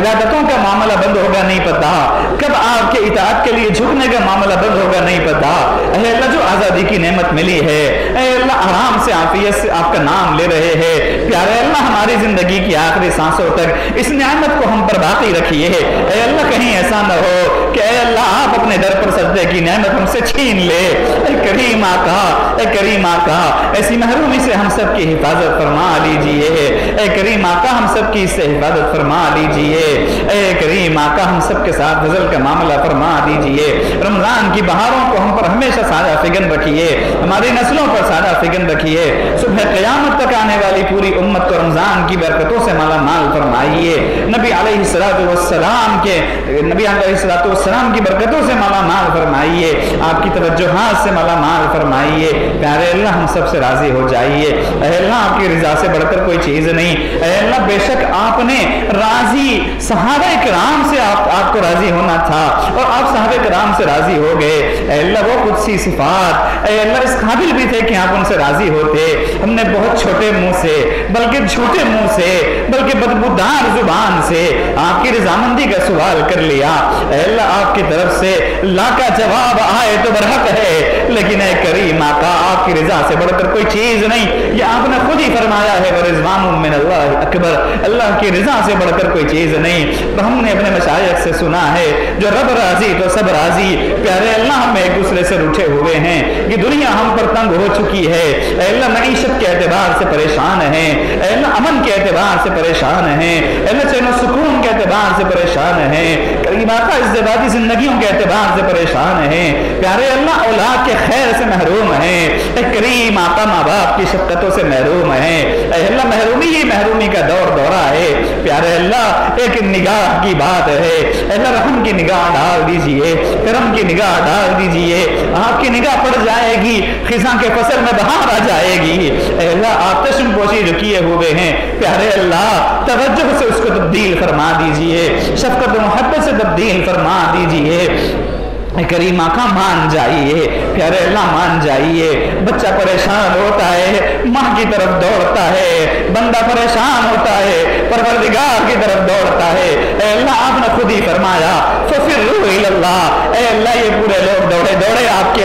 عبادتوں کا معاملہ بند ہوگا نہیں پتا، کب آپ کے اطاعت کے لیے جھکنے کا معاملہ بند ہوگا نہیں پتا۔ اے اللہ جو آزادی کی نعمت ملی ہے، اے اللہ آرام سے عافیت سے آپ کا نام لے رہے ہیں، پیارے اللہ ہماری زندگی کی آخری سانسوں تک اس نعمت کو ہم پر باقی رکھیے۔ اے اللہ کہیں ایسا نہ ہو کہ اے اللہ آپ اپنے در پر سجدے کی نعمت ہم سے چھین لے۔ اے کریم آقا، اے کریم آقا، ایسی محرومی سے ہم سب کی حفاظت فرما لیجئے۔ اے کریم آقا ہم سب کی اس سے حفاظت فرما لیجئے۔ اے کریم آقا ہم سب کے ساتھ فضل کا معاملہ فرما دیجئے۔ رمضان کی بہاروں کو ہم پر ہمیشہ سادہ فگن رکھیے، ہماری نسلوں پر سادہ فگن رکھیے۔ صبح قیامت تک آنے والی پوری امت کو رمضان کی برکتوں سے مالا مال فرمائیے۔ نبی علیہ السلام کی برکتوں سے مالا مال فرمائیے، آپ کی توجہات سے مالا مال فرمائیے۔ پیارے اللہ ہم سب سے راضی ہو جائیے۔ اے اللہ آپ کی رضا سے بڑھ کر کوئی چیز نہیں۔ اے اللہ بے شک آپ نے راضی صحابہ کرام سے آپ کو راضی ہونا تھا اور آپ صحابہ کرام سے راضی ہو گئے۔ اے اللہ وہ قدسی صفات اے اللہ اس قابل بھی تھے کہ آپ ان سے راضی ہوتے۔ ہم نے بہت چھوٹے منہ سے، بلکہ جھوٹے منہ سے، بلکہ بدبودار زبان سے آپ کی رضامندی کا سوال کر لیا۔ اے اللہ آپ کی طرف سے لا کا جواب آئے تو برحق ہے، لیکن اے کریم آقا آپ کی رضا سے بڑھ کر کوئی چیز نہیں، یہ آپ نے خود ہی فرمایا ہے وَرِضْوَانٌ مِّنَ اللَّهِ اکبر، اللہ کی رضا سے بڑھ کر کوئی چیز نہیں۔ تو ہم نے اپنے مشائخ سے سنا ہے جو رب راضی تو سب راضی۔ پیارے اللہ ہم ایک دوسرے سے روٹھے ہوئے ہیں کہ دنیا ہم پر تنگ ہو چکی ہے۔ اے اللہ معیشت کے اعتبار سے پریشان ہیں، اے اللہ امن کے اعتبار سے پریشان ہیں، اے اللہ چین و سکون کے اعتبار سے پریشان ہیں، کریم آقا ازدواجی زندگیوں کے اعتبار سے پریشان ہیں، پیارے اللہ اولاد کے خیر سے محروم ہیں، اے کریم آقا ماں باپ کی شفقتوں سے محروم ہیں۔ اے اللہ محرومی ہی محرومی کا دور دورہ ہے۔ پیارے اللہ ایک نگاہ کی بات ہے، اے اللہ رحم کی نگاہ ڈال دیجئے، کرم کی نگاہ ڈال دیجئے، آپ کی نگاہ پڑ جائے گی، خزاں کے فصل میں بہار آ جائے گی۔ اے اللہ آپ چشم پوشی جو کیے ہوئے ہیں، پیارے اللہ توجہ سے اس کو تبدیل فرما دیجئے، شفقت و محبت سے تبدیل فرما دیجئے۔ کریم آقا مان جائیے، پیارے اللہ مان جائیے۔ بچہ پریشان ہوتا ہے ماں کی طرف دوڑتا ہے، بندہ پریشان ہوتا ہے پروردگار کی طرف دوڑتا ہے۔ اے اللہ آپ نے خود ہی فرمایا فَفِرُّوا إِلَى اللَّهِ، اے اللہ یہ پورے لوگ دوڑے دوڑے آپ کی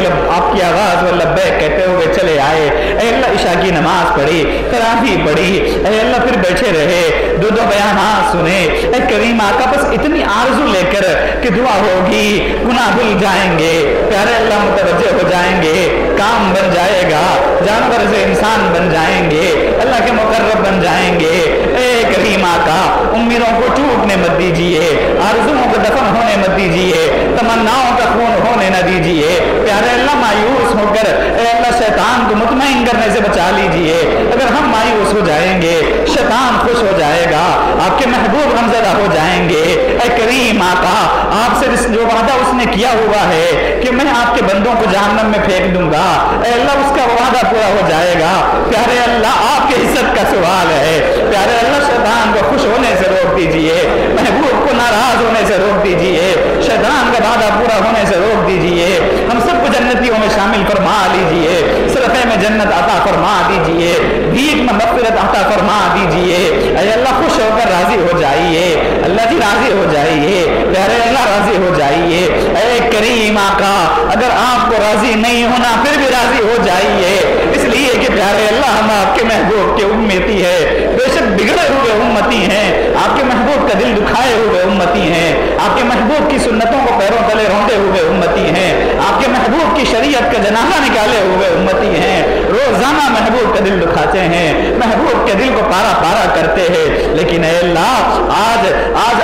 آواز و لبیک کہتے ہوئے چلے آئے۔ اے اللہ عشاء کی نماز پڑھی، تراویح پڑھی، اے اللہ پھر بیٹھے رہے، دو بیانات سنے۔ اے کریم آقا بس اتنی آرزو لے کر کہ دعا ہوگی، گناہ بھول جائیں گے، پیارے اللہ متوجہ ہو جائیں گے، کام بن جائے گا، جانور سے انسان بن جائیں گے، اللہ کے مقرب بن جائیں گے۔ اے کریم آقا امیدوں کو ٹوٹنے مت دیجئے، آرزوؤں کو دفن ہونے مت دیجئے، تمناؤں کا خون ہونے نہ دیجئے۔ پیارے اللہ مایوس ہو کر اے اللہ شیطان کو مطمئن کرنے سے بچا لیجئے۔ اگر ہم مایوس ہو جائیں گے شیطان خوش ہو جائے گا، آپ کے محبوب غمزدہ ہو جائیں گے۔ اے کریم آقا آپ سے جو وعدہ اس نے کیا ہوا ہے کہ میں آپ کے بندوں کو جہنم میں پھینک دوں گا، اے اللہ اس کا وعدہ پورا ہو جائے گا۔ پیارے اللہ آپ کے عزت کا سوال ہے، پیارے اللہ شیطان کو خوش ہونے سے روک دیجئے، محبوب کو ناراض ہونے سے روک دیجئے، شیطان کا وعدہ پورا ہونے سے روک دیجئے۔ ہم سب کو جنتیوں میں شامل فرما لیجئے، صرفے میں جنت عطا فرما دیجئے، بھیک میں مغفرت عطا فرما دیجئے۔ اے اللہ خوش ہو کر راضی ہو جائیے، اللہ جی راضی ہو جائیے، پیارے اللہ راضی ہو جائیے۔ اے کریم آقا اگر آپ کو راضی نہیں ہونا پھر بھی راضی ہو جائیے، اس لیے کہ پیارے اللہ ہم آپ کے محبوب کے امتی ہے، بے شک بگڑے ہوئے امتی ہیں، آپ کے محبوب کا دل دکھائے ہوئے امتی ہیں، آپ کے محبوب کی سنتوں کو پیروں تلے رونڈے ہوئے امتی ہیں، آپ کے محبوب کی شریعت کا جنازہ نکالے ہوئے امتی ہیں، روزانہ محبوب کا دل دکھاتے ہیں، محبوب کے دل کو پارا پارا کرتے ہیں، لیکن اے اللہ آج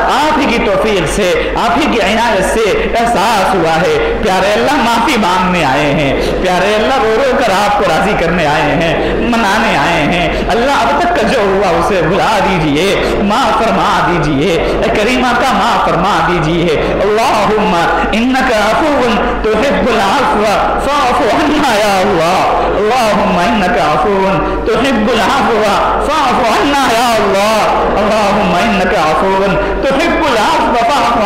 آپ ہی کی توفیق سے، آپ ہی کی عنایت سے احساس ہوا ہے، پیارے اللہ معافی مانگنے آئے ہیں، پیارے اللہ رو رو کر آپ کو راضی کرنے آئے ہیں، منانے آئے ہیں، اللہ اب تک کا جو ہوا اسے بھلا دیجئے، معاف فرما دیجئے، اے کریمہ کا معاف فرما دیجئے۔ اللہم انکا عفو تحب العفو فاعف عنا یا اللہ، اللہم انکا عفو تحب العفو فاعف عنا یا اللہ، اللہم انکا عفو تحب العفو فاعف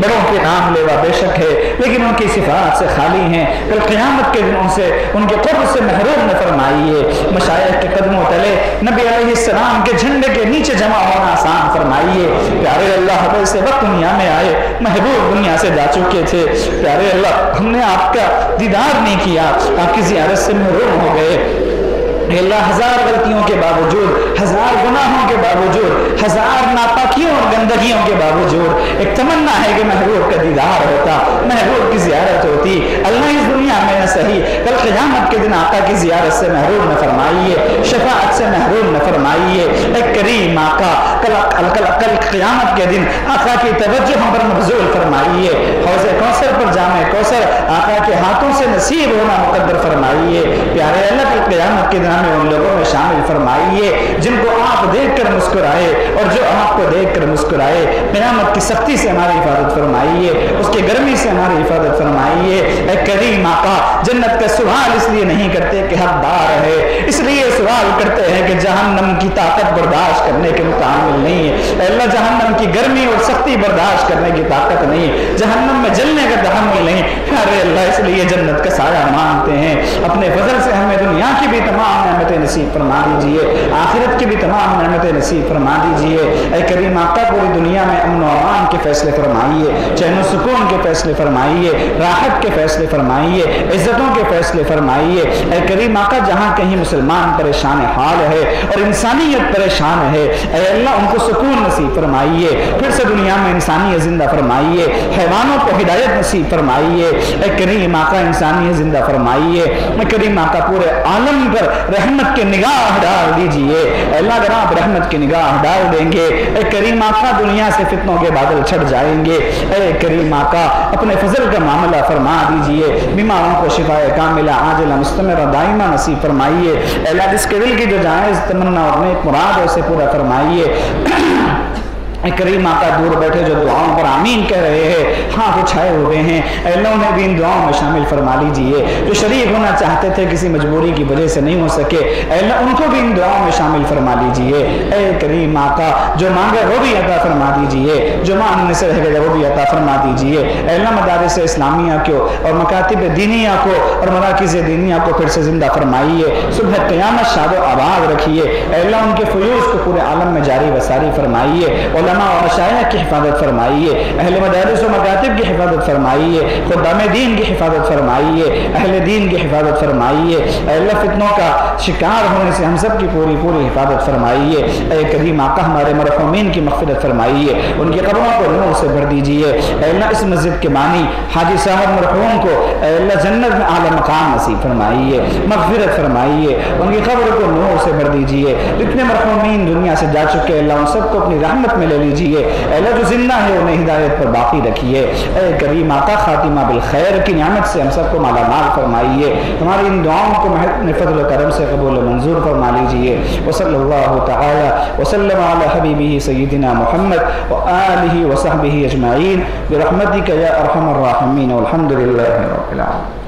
بڑوں کے نام لیوا بے شک ہے لیکن ان کی صفات سے خالی ہیں، کل قیامت کے دن سے ان کے قرب سے محروم نہ فرمائیے۔ مشائخ کے قدموں تلے نبی علیہ السلام کے جھنڈے کے نیچے جمع ہونا آسان فرمائیے۔ پیارے اللہ ویسے وقت دنیا میں آئے، محبوب دنیا سے جا چکے تھے، پیارے اللہ ہم نے آپ کا دیدار نہیں کیا، آپ کی زیارت سے محروم ہو گئے۔ اے اللہ ہزار غلطیوں کے باوجود، ہزار گناہوں کے باوجود، ہزار ناپاکیوں اور گندگیوں کے باوجود ایک تمنا ہے کہ محبوب کا دیدار ہوتا، محبوب کی زیارت ہوتی۔ اللہ اس دنیا میں نہ صحیح، کل قیامت کے دن آقا کی زیارت سے محروم نہ فرمائیے، شفاعت سے محروم نہ فرمائیے۔ اے کریم آقا کل قیامت کے دن آقا کی توجہ ہم پر مبذول فرمائیے، حوض کوثر پر جام کوثر آقا کے ہاتھوں سے نصیب ہونا مقدر فرمائیے۔ پیارے اللہ کل قیامت کے دن ہمیں ان لوگوں میں شامل فرمائیے جن کو آپ دیکھ کر مسکرائے اور جو آپ کو دیکھ کر مسکرائے۔ قیامت کی سختی سے ہماری حفاظت فرمائیے، اس کی گرمی سے ہماری حفاظت فرمائیے۔ اے کریم آقا جنت کا سوال اس لیے نہیں کرتے کہ حقدار ہے، اس لیے سوال کرتے ہیں کہ جہنم کی طاقت برداشت کرنے کے متعامل نہیں ہے۔ اے اللہ جہنم کی گرمی اور سختی برداشت کرنے کی طاقت نہیں، جہنم میں جلنے کا تحمل نہیں۔ ارے اللہ اس لیے جنت کا سایہ مانگتے ہیں، اپنے فضل سے ہمیں دنیا کی بھی تمام نعمتیں نصیب فرما دیجئے، آخرت کی بھی تمام نعمتیں نصیب فرما دیجئے۔ اے کریم آقا پوری دنیا میں امن و امان کے فیصلے فرمائیے، چین و سکون کے فیصلے فرمائیے، راحت کے فیصلے فرمائیے، عزتوں کے فیصلے فرمائیے۔ اے کریم آقا جہاں کہیں مسلمان پریشان حال ہے اور انسانیت پریشان ہے، اے اللہ ان کو سکون نصیب فرمائیے، پھر سے دنیا میں انسانیت زندہ فرمائیے، حیوانوں کو ہدایت نصیب فرمائیے۔ اے کریم آقا انسانیت زندہ فرمائیے۔ اے کریم آقا پورے عالم پر رحمت کی نگاہ ڈال دیجئے۔ اے اللہ اگر آپ رحمت کی نگاہ ڈال دیں گے، اے کریم آقا دنیا سے فتنوں کے بادل چھٹ جائیں گے۔ اے کریم آقا اپنے فضل کا معاملہ فرما دیجئے، بیماروں کو شفاء کاملہ عاجلہ مستمرہ دائمہ نصیب فرمائیے۔ اے اللہ جس کے دل کی جو جائز تمنا اور نیک مراد ہے اسے پورا فرمائیے۔ اے کریم آقا دور بیٹھے جو دعاؤں پر آمین کہہ رہے ہیں، ہاتھ اٹھائے ہوئے ہیں، اے اللہ انہیں بھی ان دعاؤں میں شامل فرما لیجئے۔ جو شریک ہونا چاہتے تھے کسی مجبوری کی وجہ سے نہیں ہو سکے، اے اللہ ان کو بھی ان دعاؤں میں شامل فرما لیجئے۔ اے کریم آقا جو مانگے وہ بھی عطا فرما دیجئے، جو مانگنے سے رہ گئے وہ بھی عطا فرما دیجئے۔ اے اللہ مدارس اسلامیہ کو اور مکاتب دینیہ کو اور مراکز دینیہ کو پھر سے زندہ فرمائیے، صبح قیامت شاد و آباد رکھیے۔ اے اللہ ان کے فیوز کو پورے عالم میں جاری و ساری فرمائیے، علماء اور مشائخ کی حفاظت فرمائیے، اہل مدارس و مکاتب کی حفاظت فرمائیے، خدام دین کی حفاظت فرمائیے، اہل دین کی حفاظت فرمائیے۔ اے اللہ فتنوں کا شکار ہونے سے ہم سب کی پوری حفاظت فرمائیے۔ اے کریم آقا ہمارے مرحومین کی مغفرت فرمائیے، ان کی قبروں کو نور سے بھر دیجئے۔ اے اللہ اس مسجد کے بانی حاجی صاحب مرحوم کو اے اللہ جنت میں اعلی مقام نصیب فرمائیے، مغفرت فرمائیے، ان کی قبر کو نور سے بھر دیجئے۔ جتنے مرحومین دنیا سے جا چکے اللہ ان سب کو اپنی رحمت میں لے لیجئے۔ اے اللہ جو زندہ ہے انہیں ہدایت پر باقی رکھیے۔ اے کریم آقا خاتمہ بالخیر کی نعمت سے ہم سب کو مالا مال فرمائیے، ہماری ان دعاؤں کو اپنے فضل و کرم سے قبول و منظور فرما لیجئے۔ وصلی اللہ تعالی وسلم علی حبیبہ سیدنا محمد وآلہ وصحبہ اجمعین برحمتک یا ارحم الراحمین والحمد للہ رب العالمین۔